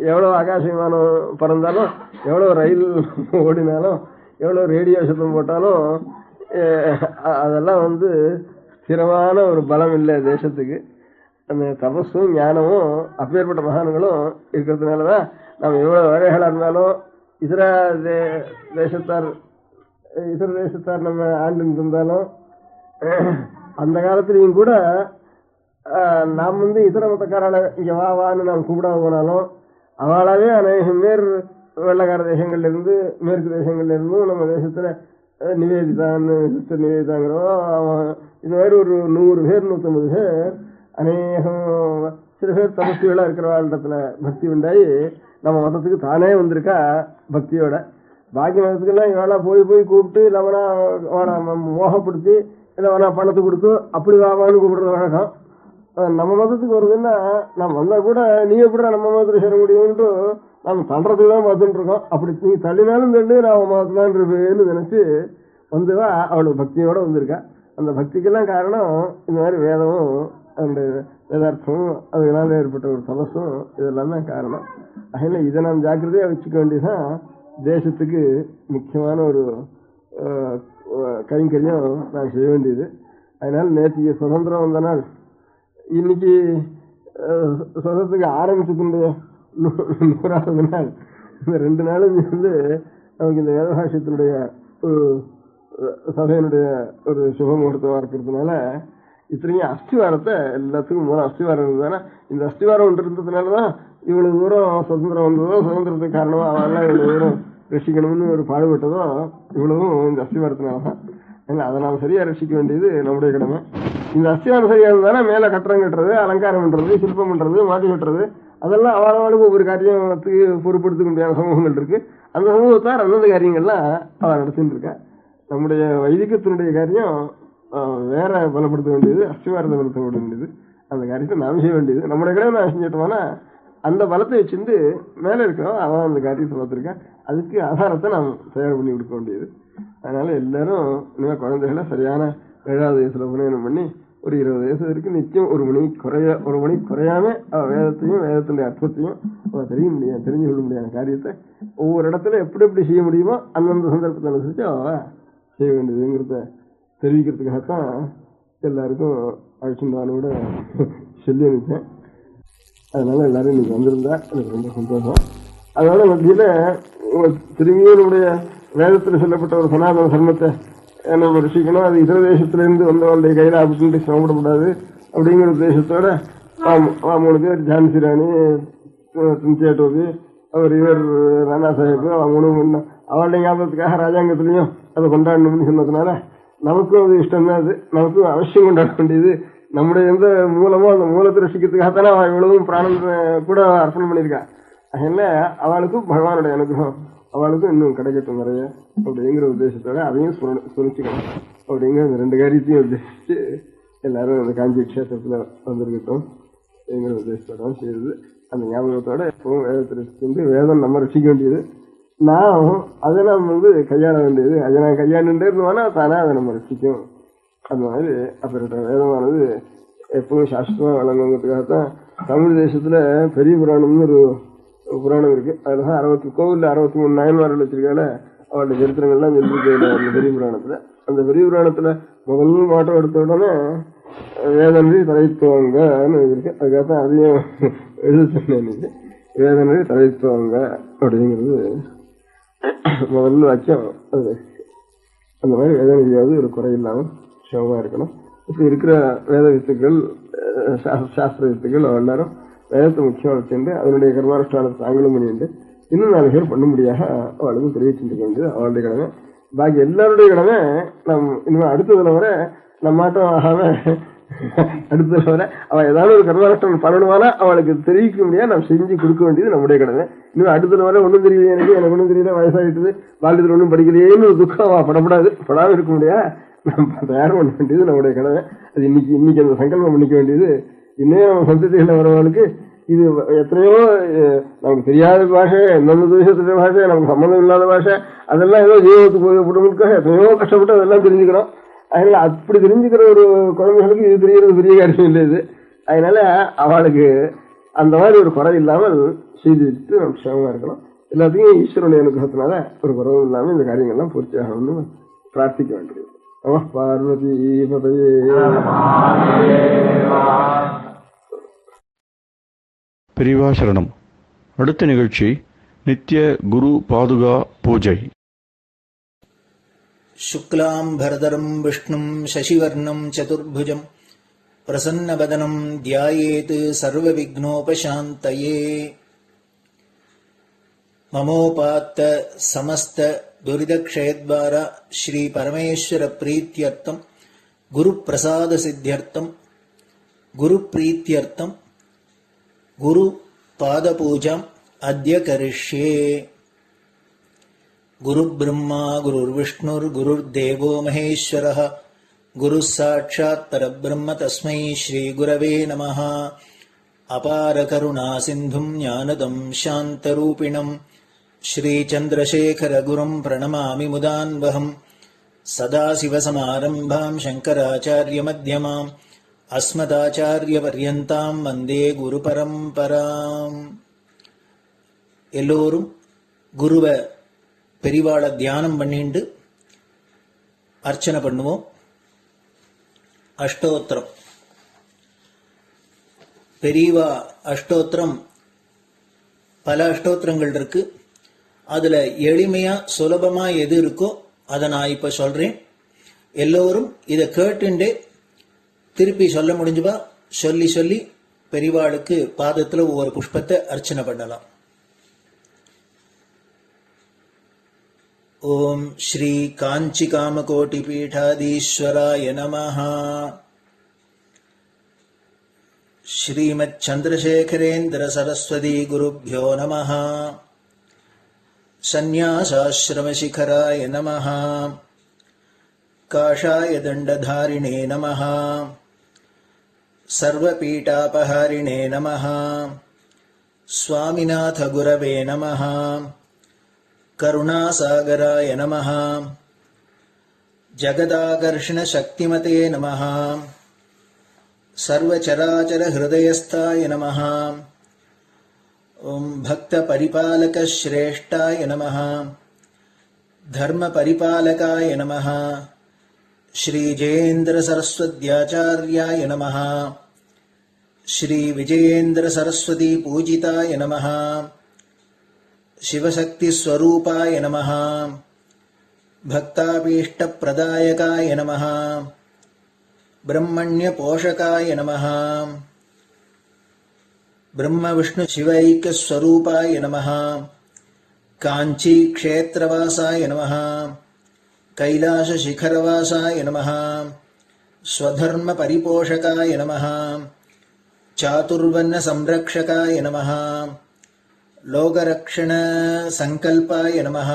எவ்வளவு ஆகாச விமானம் பறந்தாலும், எவ்வளவு ரயில் ஓடினாலும், எவ்வளவு ரேடியோ சத்தம் போட்டாலும் அதெல்லாம் ஸ்திரமான ஒரு பலம் இல்லை தேசத்துக்கு. அந்த தபஸும் ஞானமும் அப்பேற்பட்ட மகான்களும் இருக்கிறதுனாலதான் நம்ம எவ்வளவு வேலைகளா இருந்தாலும் இதர தேசத்தார் நம்ம ஆண்டு இருந்தாலும் அந்த காலத்திலையும் கூட நாம் இதர மதக்காரால இங்க வான்னு நாம் கூப்பிடாம போனாலும் அவளாவே அநேகம் பேர் வெள்ளக்கார தேசங்கள்ல இருந்து மேற்கு தேசங்கள்ல இருந்தும் நம்ம தேசத்துல நிவேதிதான்னு சிஸ்டர் நிவேதிதாங்கிறோம். இந்த மாதிரி ஒரு 100 பேர் 150 பேர் அநேகம் சில பேர் தபஸ்திகளா இருக்கிறவாழ்டத்துல பக்தி உண்டாயி நம்ம மதத்துக்கு தானே வந்திருக்கா பக்தியோட. பாக்கி மதத்துக்கெல்லாம் இவளா போய் கூப்பிட்டு இல்லவனா மோகப்படுத்தி இல்லவனா பணத்தை கொடுத்து அப்படி வாவான்னு கூப்பிடுறது வழக்கம். நம்ம மதத்துக்கு வருதுன்னா நம்ம வந்தா கூட நீ எப்படிடா நம்ம மதத்துல சேர முடியும்ன்ட்டு நம்ம தள்ளுறதுக்கு தான் பார்த்துட்டு இருக்கோம். அப்படி நீ தள்ளினாலும் தள்ளி நான் மதத்தான் இருப்பேன்னு நினைச்சு வந்துவா அவளுக்கு பக்தியோட வந்திருக்கா. அந்த பக்திக்கெல்லாம் காரணம் இந்த மாதிரி வேதமும் அந்த வேதார்த்தமும் அதனால ஏற்பட்ட ஒரு தபஸும் இதெல்லாம் தான் காரணம். அதனால இதை நாம் ஜாக்கிரதையா வச்சுக்க வேண்டியதுதான் தேசத்துக்கு முக்கியமான ஒரு கைங்கரியம் நான் செய்ய வேண்டியது. அதனால நேற்று சுதந்திரம் வந்த நாள், இன்னைக்கு சுதந்திரத்துக்கு ஆரம்பிச்சதுடைய 100வது நாள். இந்த 2 நாளும் நமக்கு இந்த வேதபாஷ்யத்தினுடைய ஒரு சபையினுடைய ஒரு சுப முகூர்த்தமா இருக்கிறதுனால இத்தனையும் அஸ்திவாரத்தை எல்லாத்துக்கும் மூலம் அஸ்திவாரம் இருந்ததுன்னா இந்த அஸ்திவாரம் ஒன்று இருந்ததுனாலதான் இவ்வளவு தூரம் சுதந்திரம் வந்ததோ, சுதந்திரத்துக்கு காரணமா அவெல்லாம் இவ்வளவு தூரம் ரசிக்கணும்னு ஒரு பாடுபட்டதோ இவ்வளவும் இந்த அஸ்திவாரத்தினாலதான். அதை நாம் சரியா ரசிக்க வேண்டியது நம்முடைய கடமை. இந்த அஸ்திவாரம் சரியா இருந்தாலும் மேல கட்டடம் கட்டுறது, அலங்காரம் பண்றது, சிற்பம் பண்றது, மாட்டி கட்டுறது அதெல்லாம் அவளுக்கு ஒவ்வொரு காரியத்துக்கு பொறுப்படுத்திக்க முடியாத சமூகங்கள் இருக்கு. அந்த சமூகத்தார் அந்தந்த காரியங்கள்லாம் அவள் நடத்திட்டு இருக்கா. நம்முடைய வைதிகத்தினுடைய காரியம் வேற பலப்படுத்த வேண்டியது, அஸ்திவாரத்தை பலப்படுத்த வேண்டியது. அந்த காரியத்தை நாம் செய்ய வேண்டியது. நம்முடைய கடமை நான் செஞ்சிட்டோம்னா அந்த பலத்தை வச்சிருந்து மேல இருக்கிறோம் அவன் அந்த காரியத்தை பார்த்திருக்கான். அதுக்கு ஆதாரத்தை நாம் தயார் பண்ணி கொடுக்க வேண்டியது. அதனால எல்லாரும் இனிமே குழந்தைகளை சரியான 7வது வயசுல உபநயனம் பண்ணி ஒரு 20 வயசு வரைக்கும் நிச்சயம் ஒரு மணி குறையாம வேதத்தையும் வேதத்தினுடைய அர்த்தத்தையும் தெரிஞ்சு கொள்ள முடியாத காரியத்தை ஒவ்வொரு இடத்துல எப்படி செய்ய முடியுமோ அந்தந்த சந்தர்ப்பத்தை அனுசரிச்சு அவ செய்ய வேண்டியதுங்கிறத தெரிவிக்கிறதுக்காகத்தான் எல்லாருக்கும் அழைச்சிருந்தாலும் கூட சொல்லி அனுப்பிச்சேன். அதனால எல்லாரும் இன்னைக்கு வந்திருந்தா எனக்கு ரொம்ப சந்தோஷம். அதனால மத்தியில திரும்பியும் நம்முடைய வேதத்தில் சொல்லப்பட்ட ஒரு சனாதன தர்மத்தை நம்ம ரசிக்கணும். அது இதர தேசத்திலிருந்து வந்தவங்களுடைய கையில அப்படின்ட்டு சிரமப்படக்கூடாது அப்படிங்கிற உத்தேசத்தோட 3 பேர் ஜான்சி ராணி, டோபி, அவர் இவர் ராணா சாஹிப் அவங்க அவளுடைய ஞாபகத்துக்காக ராஜாங்கத்திலையும் அதை கொண்டாடணும்னு சொன்னதுனால நமக்கும் அது இஷ்டம் தான். அது நமக்கும் அவசியம் கொண்டாட வேண்டியது. நம்முடைய எந்த மூலமோ அந்த மூலத்தை ரசிக்கிறதுக்காகத்தானே அவள் இவ்வளவும் பிராணம் கூட அர்ப்பணம் பண்ணியிருக்கா. அதனால அவளுக்கும் பகவானுடைய அனுகிரகம் அவளுக்கும் இன்னும் கிடைக்கட்டும் நிறைய அப்படிங்கிற உத்தேசத்தோட அதையும் சொல்லிச்சுக்கணும் அப்படிங்கிற இந்த 2 காரியத்தையும் உத்தேசிச்சு எல்லாரும் அந்த காஞ்சி கஷேத்திரத்துல வந்திருக்கட்டும் அப்படிங்கிற உத்தேசத்தோட செய்யுது. அந்த ஞாபகத்தோட எப்பவும் வேதத்தை ரசிச்சு வேதம் நம்ம ரசிக்க வேண்டியது. நான் அதை நாம் கையாள வேண்டியது. அதை நான் கையாண்டுட்டே இருந்தோம்னா தானே அதை நம்ம ரசிக்கும். அந்த மாதிரி அப்படிப்பட்ட வேதமானது எப்பவும் சாஸ்திரமா வழங்குங்கிறதுக்காகத்தான் தமிழ் தேசத்துல பெரிய புராணம்னு ஒரு புராணம் இருக்கு. அதுலதான் 60 கோவில்ல 63 நாயன்மார்கள் வச்சிருக்கால அவளுடைய சரித்திரங்கள்லாம் சொல்லியிருக்க அந்த பெரிய புராணத்துல. அந்த பெரிய புராணத்துல முதல் மாட்டம் எடுத்த உடனே வேதனரி தலைத்துவங்கன்னு இருக்கு. அதுக்காகத்தான் அதையும் எழுத சொன்னேன். வேதனரி தலைத்துவங்க அப்படிங்கிறது முதல்ல வாக்கியம் அது அந்த மாதிரி வேத நிதியாவது ஒரு குறை இல்லாமல் சிவமா இருக்கணும். இப்படி இருக்கிற வேத வித்துக்கள், சாஸ்திர வித்துக்கள் எல்லாரும் வேதத்தை முக்கியமாக வச்சுட்டு அதனுடைய கர்மானுஷ்டானத்தை தாங்களும் பண்ணிட்டு இன்னும் 4 பேர் பண்ண முடியாத அவளுக்கும் தெரிவிச்சுட்டு வேண்டியது அவளுடைய கடமை. பாக்கி எல்லாருடைய கடமை இனிமேல் அடுத்ததுல வர நம்மாட்டம் ஆகாம அடுத்ததுல வர அவள் ஏதாவது ஒரு கர்மானுஷ்டானம் பண்ணணுமானா அவளுக்கு தெரிவிக்க முடியாது, நம்ம செஞ்சு கொடுக்க வேண்டியது நம்முடைய கடமை. இன்னும் அடுத்ததுல வர ஒன்றும் தெரியல, எனக்கு ஒன்றும் தெரியல, வயசாகிட்டது, வாழ்க்கையில் ஒன்றும் படிக்கலையேன்னு ஒரு துக்கம் படப்படாது, படாமல் இருக்க முடியாது. நம்ம தயார் பண்ண வேண்டியது நம்முடைய கடமை. அது இன்னைக்கு அந்த சங்கல்பம் பண்ணிக்க வேண்டியது. இன்னும் நம்ம சந்ததிகளை வரவங்களுக்கு இது எத்தனையோ நமக்கு தெரியாத பாஷை, எந்தெந்த தேசத்துடைய பாஷை, நமக்கு சம்மந்தம் இல்லாத பாஷை, அதெல்லாம் ஏதோ ஜீவத்துக்கு போகப்படுறதுக்காக எத்தனையோ கஷ்டப்பட்டு அதெல்லாம் தெரிஞ்சுக்கணும். அதனால அப்படி தெரிஞ்சுக்கிற ஒரு குழந்தைகளுக்கு இது தெரியறது பெரிய காரியம் இல்லை. இது அதனால அவளுக்கு அந்த மாதிரி ஒரு குறை இல்லாமல் செய்துட்டு நம்ம சிரமமா இருக்கணும். எல்லாத்தையும் ஈஸ்வரனுடைய அனுகிரகத்தினால ஒரு குறவும் இல்லாமல் இந்த காரியங்கள்லாம் பூர்த்தி ஆகணும்னு பிரார்த்திக்க வேண்டியது. பார்வதி பதையே. பெரியவா சரணம். அடுத்த நிகழ்ச்சி நித்திய குரு பாதுகா பூஜை. சுக்லாம் பரதரம் விஷ்ணும் சசிவர்ணம் சதுர்புஜம் பிரசன்னவதனம் தியாயேத் சர்வவிக்னோபசாந்தயே. மமோபாத்த சமஸ்த துரிதக்ஷயத்வார ஸ்ரீ பரமேஸ்வர பிரீத்யர்த்தம் குரு பிரசாத சித்தியர்த்தம் குரு பிரீத்யர்த்தம் குரு பாத பூஜாம் அத்ய கரிஷ்யே. குரு பிரம்மா குருர் விஷ்ணுர் குருர் தேவோ மகேஸ்வரः குரு சாட்சாத் பரபிரம்ம தஸ்மை ஸ்ரீ குரவே நமः. அபார கருணா சிந்தும் ஞானதம் சாந்தரூபிணம் ஸ்ரீ சந்திரசேகர குரும் பிரணமாமி முதான்வஹம். சதாசிவசமாரம்பாம் சங்கராச்சார்ய மத்யமாம் அஸ்மதாச்சாரிய பர்யந்தாம் வந்தே குரு பரம்பராம். எல்லோரும் குருவை பெரிவாளை தியானம் பண்ணிண்டு அர்ச்சனை பண்ணுவோம். அஷ்டோத்திரம். பெரியவா அஷ்டோத்திரம் பல அஷ்டோத்திரங்கள் இருக்கு. அதுல எளிமையா சுலபமா எது இருக்கோ அதை நான் இப்ப சொல்றேன். எல்லோரும் இதை கேட்டுண்டே திருப்பி சொல்ல முடிஞ்சுபா சொல்லி சொல்லி பெரிவாளுக்கு பாதத்துல ஒவ்வொரு புஷ்பத்தை அர்ச்சனை பண்ணலாம். ஓம் ஸ்ரீ காஞ்சி காமகோட்டி பீடாதீஸ்வராய நமஹ. ஸ்ரீமத் சந்திரசேகரேந்திர சரஸ்வதி குருभ्यो நமஹ. சந்நியாசாஸ்ரமசிகராய நமஹ. காஷாய தண்டதாரிணே நமஹ. சர்வபீடாபஹாரிணே நமஹ. சுவாமிநாத குரவே நமஹ. கருணாசாகராய நமஹ. ஜகதாகர்ஷண சக்திமதே நமஹ. சர்வச்சராச்சர ஹிருதயஸ்தாய நமஹ. ஓம் பக்த பரிபாலக ஸ்ரேஷ்டாய நமஹ. தர்ம பரிபாலகாய நமஹ. ஸ்ரீ ஜெயேந்திர சரஸ்வத்யாச்சார்யாய நமஹ. ஸ்ரீ விஜயேந்திர சரஸ்வதி பூஜிதாய நமஹ. சிவசக்தி ஸ்வரூபாய நமஹ. பக்தாபீஷ்ட பிரதாயகாய நமஹ. பிரம்மண்ய போஷகாய நமஹ. பிரம்ம விஷ்ணு சிவைக்க ஸ்வரூபாய நமஹ. காஞ்சி க்ஷேத்ரவாசாய நமஹ. கைலாச சிகரவாசாய நமஹ. ஸ்வதர்ம பரிபோஷகாய நமஹ. சாதுர்வர்ண சம்ரக்ஷகாய நமஹ. லோகரக்ஷண சங்கல்பாய நமஹ.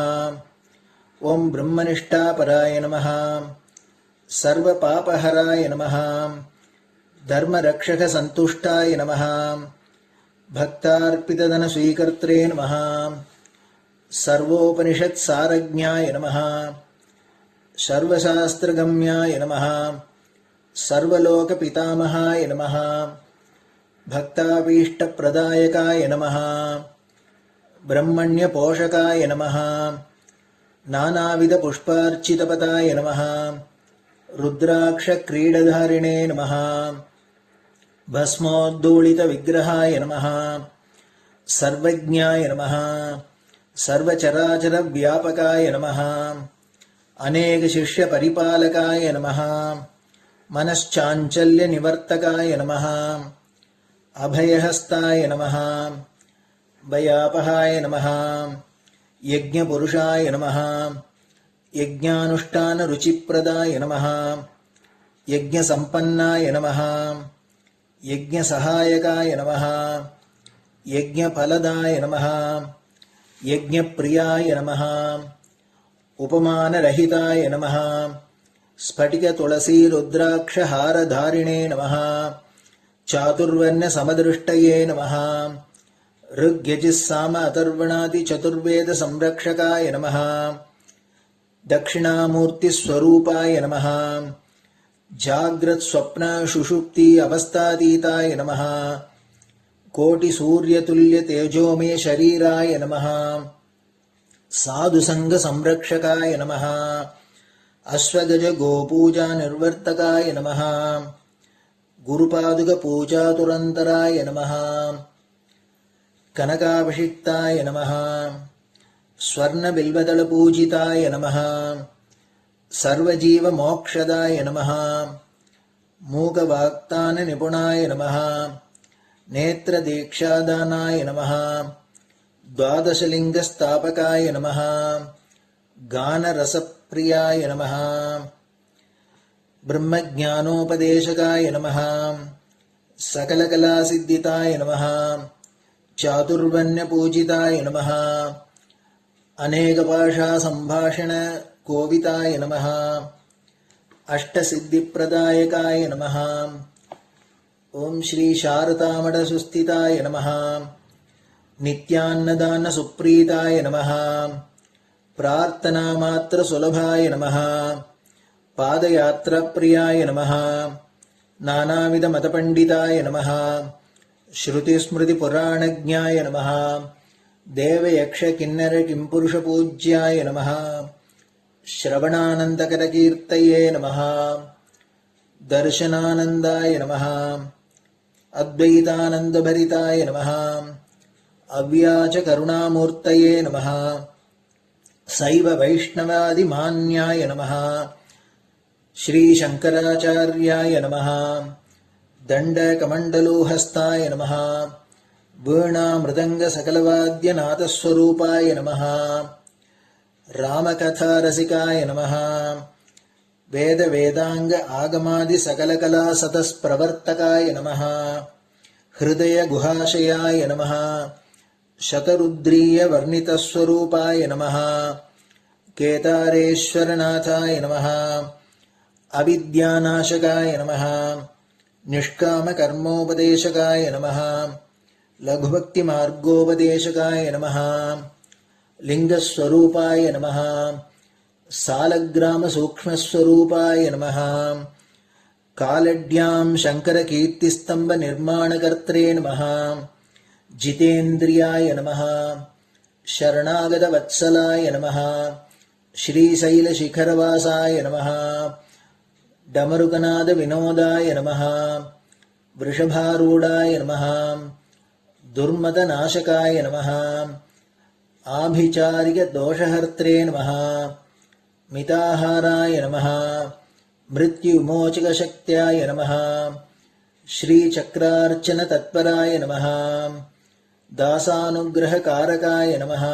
ஓம் பிரம்மனிஷ்டாபராய நமஹ. சர்வ பாபஹராய நமஹ. தர்மரக்ஷக சந்துஷ்டாய நமஹ. பக்தார்ப்பிததன ஸ்வீகர்த்ரே நமஹ. சர்வோபனிஷத் சாரஜ்ஞாய நமஹ. சர்வசாஸ்திரகம்யாய நமஹ. சர்வலோக பிதாமகாய நமஹ. பக்தாபீஷ்ட பிரதாயகாய நமஹ. பிரம்மண்ய போஷகாய நமஹ. நானாவித புஷ்பார்ச்சிதபதாய நமஹ. ருத்ராக்ஷ கிரீடதாரிணே நமஹ. பஸ்மோத்தூளித விக்கிரகாய நமஹ. சர்வஜ்ஞாய நமஹ. सर्वचराचर व्यापकाय नमः अनेक शिष्य परिपालकाय नमः मनश्चाञ्चल्य निवर्तकाय नमः अभयहस्ताय नमः भयापहाय नमः यज्ञपुरुषाय नमः यज्ञानुष्ठान रुचिप्रदाय नमः यज्ञसम्पन्नाय नमः यज्ञसहायकाय नमः यज्ञफलदाय नमः यज्ञप्रियाय नमः उपमानरहिताय नमः स्फटिक तुलसी रुद्राक्ष हारधारिणे नमः चातुर्वर्ण समदृष्टये नमः ऋग्यजुस्साम अथर्वणादि चतुर्वेद संरक्षकाय नमः दक्षिणामूर्ति स्वरूपाय नमः जाग्रत् स्वप्न सुषुप्ति अवस्थातीताय नमः कोटि सूर्यतुल्य तेजोमय शरीराय नमः साधुसंग संरक्षकाय नमः अश्वगज गोपूजा निर्वर्तकाय नमः गुरुपादुक पूजातुरन्तराय नमः कनकाभिषिक्ताय नमः स्वर्ण बिल्वदल पूजिताय नमः सर्वजीव मोक्षदाय नमः मूकवाक्तान निपुणाय नमः नेत्र दीक्षादानाय नमः द्वादशलिंग स्थापकाय नमः गान रसप्रियाय नमः ब्रह्मज्ञानोपदेशकाय नमः सकलकलासिद्धिताय नमः चातुर्वण्य पूजिताय नमः अनेकभाषा संभाषण कोविताय नमः अष्टसिद्धिप्रदायकाय नमः ओम श्री शारदामठ सुस्थिताय नमः नित्यान्नदान सुप्रीताय नमः प्रार्थना मात्र सुलभाय नमः पादयात्रा प्रियाय नमः नानाविध मतपंडिताय नमः श्रुति स्मृति पुराणज्ञाय नमः देवयक्ष किन्नर किंपुरुष पूज्याय नमः श्रवणानंदकर कीर्तये नमः दर्शनानंदाय नमः अद्वैतानंद भरिताय नमः अव्याज करुणामूर्तये नमः शैव वैष्णवादि मान्याय नमः श्री शंकराचार्याय नमः दंड कमंडलोहस्ताय नमः वीणा मृदंग सकलवाद्य नाथस्वरूपाय नमः रामकथा रसिकाय नमः वेद वेदांग आगमादि सकलकला सतस्प्रवर्तकाय नमः हृदय गुहाशयाय नमः शतरुद्रीय वर्णितस्वरूपाय नमः केदारेश्वरनाथाय नमः अविद्यानाशकाय नमः निष्काम कर्मोपदेशकाय नमः लघुभक्ति मार्गोपदेशकाय नमः लिंगस्वरूपाय नमः सालग्राम सूक्ष्मस्वरूपाय नमः कालड्यां शंकर कीर्तिस्तंभ निर्माणकर्त्रे नमः जितेन्द्रियाय नमः शरणागत वत्सलाय नमः श्रीशैल शिखरवासाय नमः डमरुकनाद विनोदाय नमः वृषभारूढ़ाय नमः दुर्मदनाशकाय नमः आभिचारिक दोषहर्त्रे नमः मिताहाराय नमः मृत्युमोचकशक्त्याय नमः श्रीचक्रार्चन तत्पराय नमः दासानुग्रहकारकाय नमः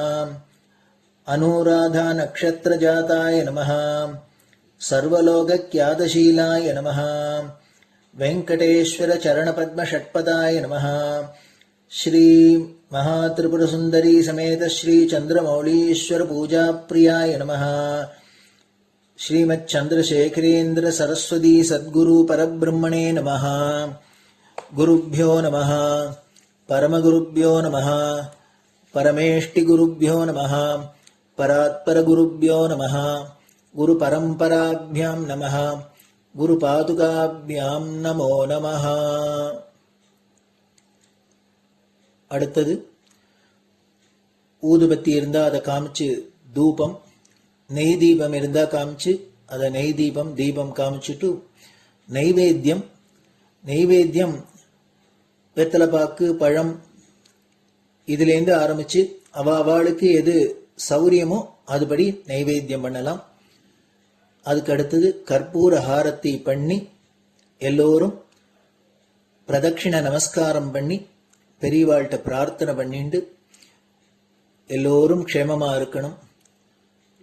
अनुराधा नक्षत्रजाताय नमः सर्वलोकख्यातशीलाय नमः वेंकटेश्वर चरणपद्म षट्पदाय नमः श्री महात्रिपुर सुंदरी समेत श्री चंद्रमौलीश्वर पूजा प्रियाय नमः श्रीमच्चंद्रशेखरेन्द्र सरस्वती सद्गुरु परब्रह्मणे नमः गुरुभ्यो नमः परमगुरुभ्यो नमः परमेष्टिगुरुभ्यो नमः परात्परगुरुभ्यो नमः गुरुपरंपराभ्यां नमः गुरुपादुकाभ्यां नमो नमः. அடுத்தது ஊதுபத்தி இருந்தா அதை காமிச்சு தூபம், நெய் தீபம் இருந்தா காமிச்சு அதை நெய் தீபம் தீபம் காமிச்சுட்டு நைவேத்தியம் வெத்தலைப்பாக்கு பழம் இதுலேருந்து ஆரம்பிச்சு அவளுக்கு எது சௌரியமோ அதுபடி நைவேத்தியம் பண்ணலாம். அதுக்கு அடுத்தது கற்பூர ஹாரத்தை பண்ணி எல்லோரும் பிரதட்சிண நமஸ்காரம் பண்ணி பெரியவாள்கிட்ட பிரார்த்தனை பண்ணிண்டு எல்லோரும் க்ஷேமமா இருக்கணும்,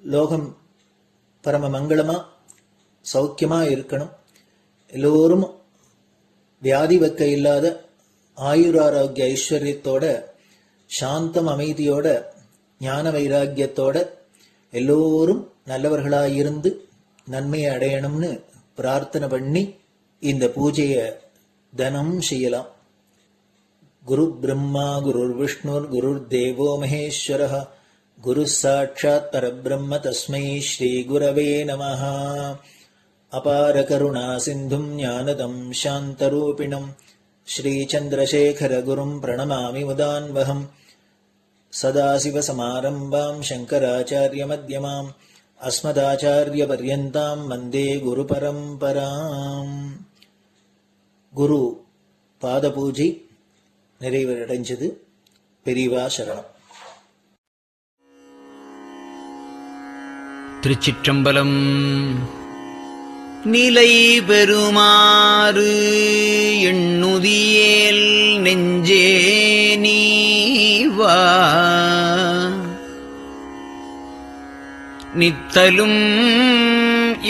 லோகம் பரம மங்களமா சௌக்கியமா இருக்கணும், எல்லோரும் வியாதி வெக்க இல்லாத ஆயுராரோக்கிய ஐஸ்வர்யத்தோட சாந்தம் அமைதியோட ஞான வைராக்கியத்தோட எல்லோரும் நல்லவர்களாயிருந்து நன்மையை அடையணும்னு பிரார்த்தனை பண்ணி இந்த பூஜையை தினம் செய்யலாம். குரு பிரம்மா குருர் விஷ்ணுர் குருர் தேவோ மகேஸ்வரः குரு சாட்சாத் பரபிரம்ம தஸ்மை ஸ்ரீ குரவே நமः. அபார கருணா சிந்தும் ஞானதம் சாந்தரூபிணம் ஸ்ரீ சந்திரசேகர குரும் பிரணமாமி முதான்வகம். சதாசிவசமாரம்பாம் சங்கராச்சாரிய மத்யமாம் அஸ்மதாச்சாரிய பர்யந்தாம் வந்தே குரு பரம்பராம். குரு பாத பூஜை நிறைவடைஞ்சது. பெரியவா சரணம். திருச்சிற்றம்பலம். நிலை பெறுமாறு எண்ணுதியேல் நெஞ்சே நீவா, நித்தலும்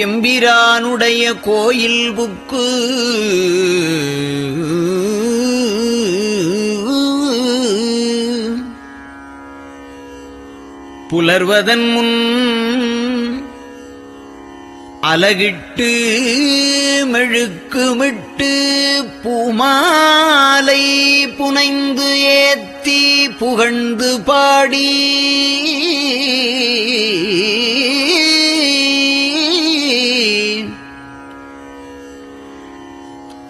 எம்பிரானுடைய கோயில் புக்கு புலர்வதன் முன் அலகிட்டு மெழுக்குமிட்டு பூமாலை புனைந்து ஏத்தி புகழ்ந்து பாடி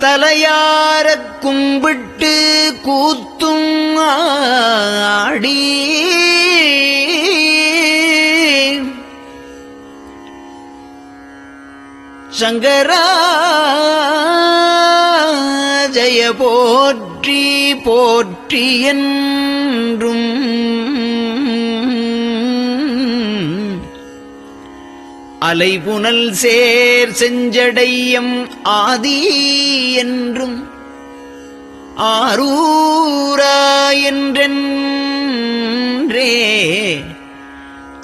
தலையாரக் கும்பிட்டு கூத்தும் ஆடி சங்கரா ஜய போற்றி போற்றி என்றும் அலைபுனல் சேர் செஞ்சடையம் ஆதி என்றும் ஆரூரா என்றென்றே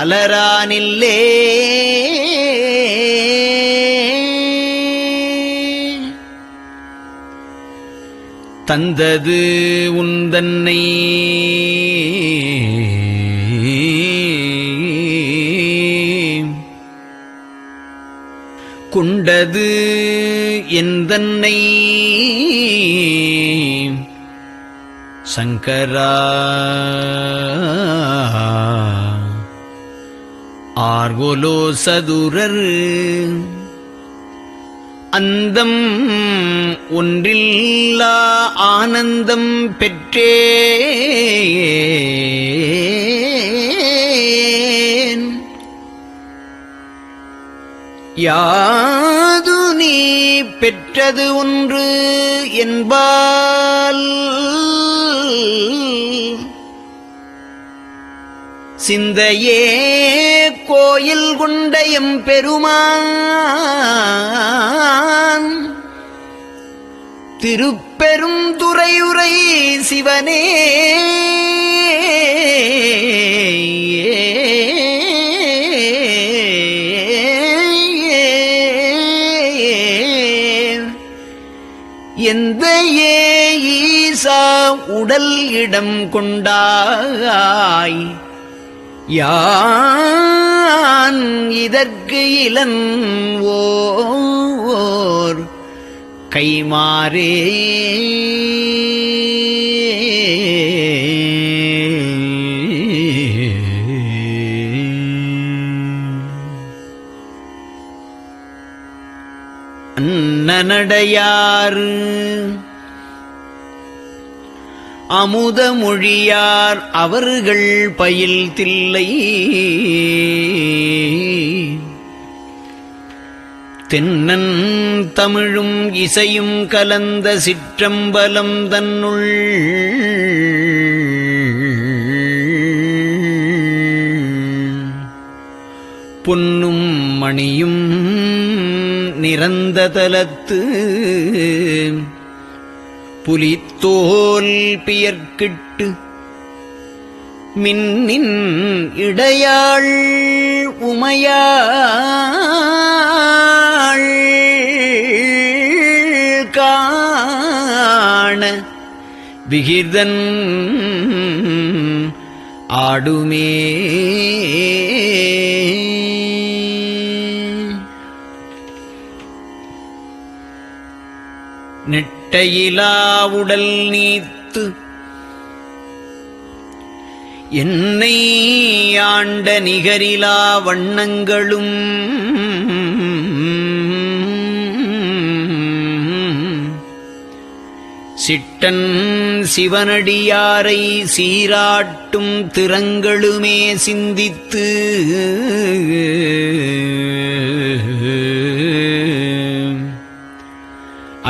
அலரானில்லே தந்தது உந்தன்னை கொண்டது எந்தன்னை சங்கரா ஆர்கோலோ சதுரர் அந்தம் ஒன்றில்லா ஆனந்தம் பெற்றேன். யாது நீ பெற்றது ஒன்று என்பால் சிந்தையே கோயில் கொண்ட எம்பெருமான் திருப்பெரும் துறையுரை சிவனே எந்த ஈசா உடல் இடம் கொண்டாய் யான் இதற்கு இளன்வோர் கைமாறே அன்னநடையார் அமுத மொழியார் அவர்கள் பயில் தில்லை தென்னன் தமிழும் இசையும் கலந்த சிற்றம்பலம் தன்னுள் பொன்னும் மணியும் நிறந்த தலத்து புலித்தோல் பியர்க்கிட்டு மின்னின் இடையாள் உமையாள் காண விகிர்தன் ஆடுமே. நெட்டையிலா உடல் நீத்து என்னை ஆண்ட நிகரிலா வண்ணங்களும் சிட்டன் சிவனடியாரை சீராட்டும் திறங்களுமே சிந்தித்து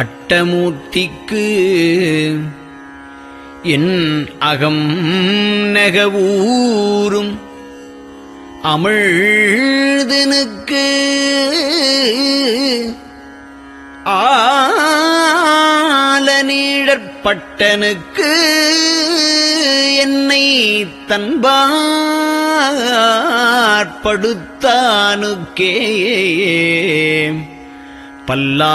அட்டமூர்த்திக்கு என் அகம் நெகவூரும் அமிழ்தனுக்கு ஆலநீழற்பட்டனுக்கு என்னை தன்பாற்படுத்தானுக்கே பல்லாண்டு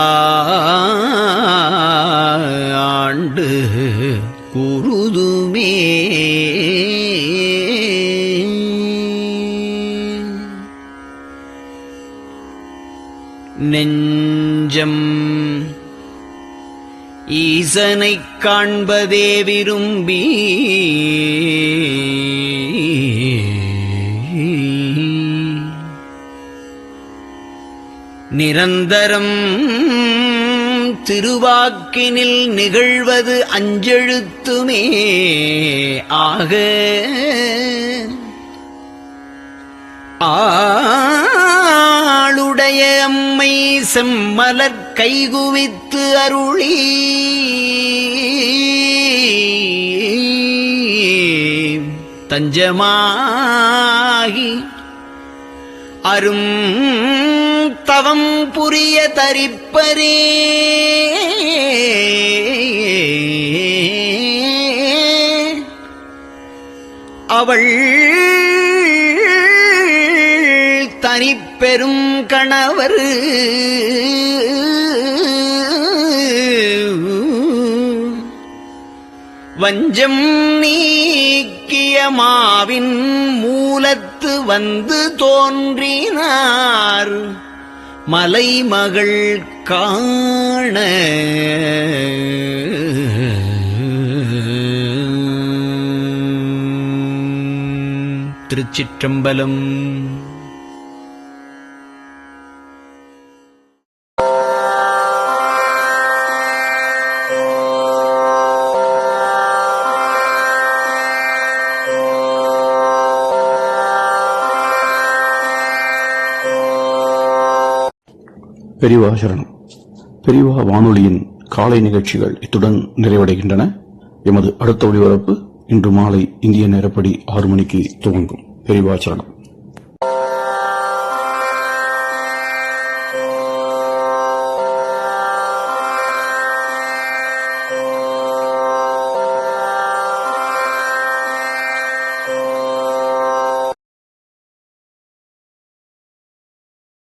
குருதுமே. நெஞ்சம் ஈசனைக் காண்பதே விரும்பி நிரந்தரம் திருவாக்கினில் நிகழ்வது அஞ்செழுத்துமே ஆக ஆளுடைய அம்மை செம்மலர் கைகுவித்து அருளி தஞ்சமாகி அரும் தவம் புரிய தரிப்பரே. அவள் தனிப்பெரும் கணவர் வஞ்சம் நீக்கிய மாவின் மூலத்து வந்து தோன்றினார் மலைமகள் காண. திருச்சிற்றம்பலம். பெரியவா சரணம். பெரியவா வானொலியின் காலை நிகழ்ச்சிகள் இத்துடன் நிறைவடைகின்றன. எமது அடுத்த ஒளிபரப்பு இன்று மாலை இந்திய நேரப்படி 6 மணிக்கு துவங்கும். பெரியவா சரணம்.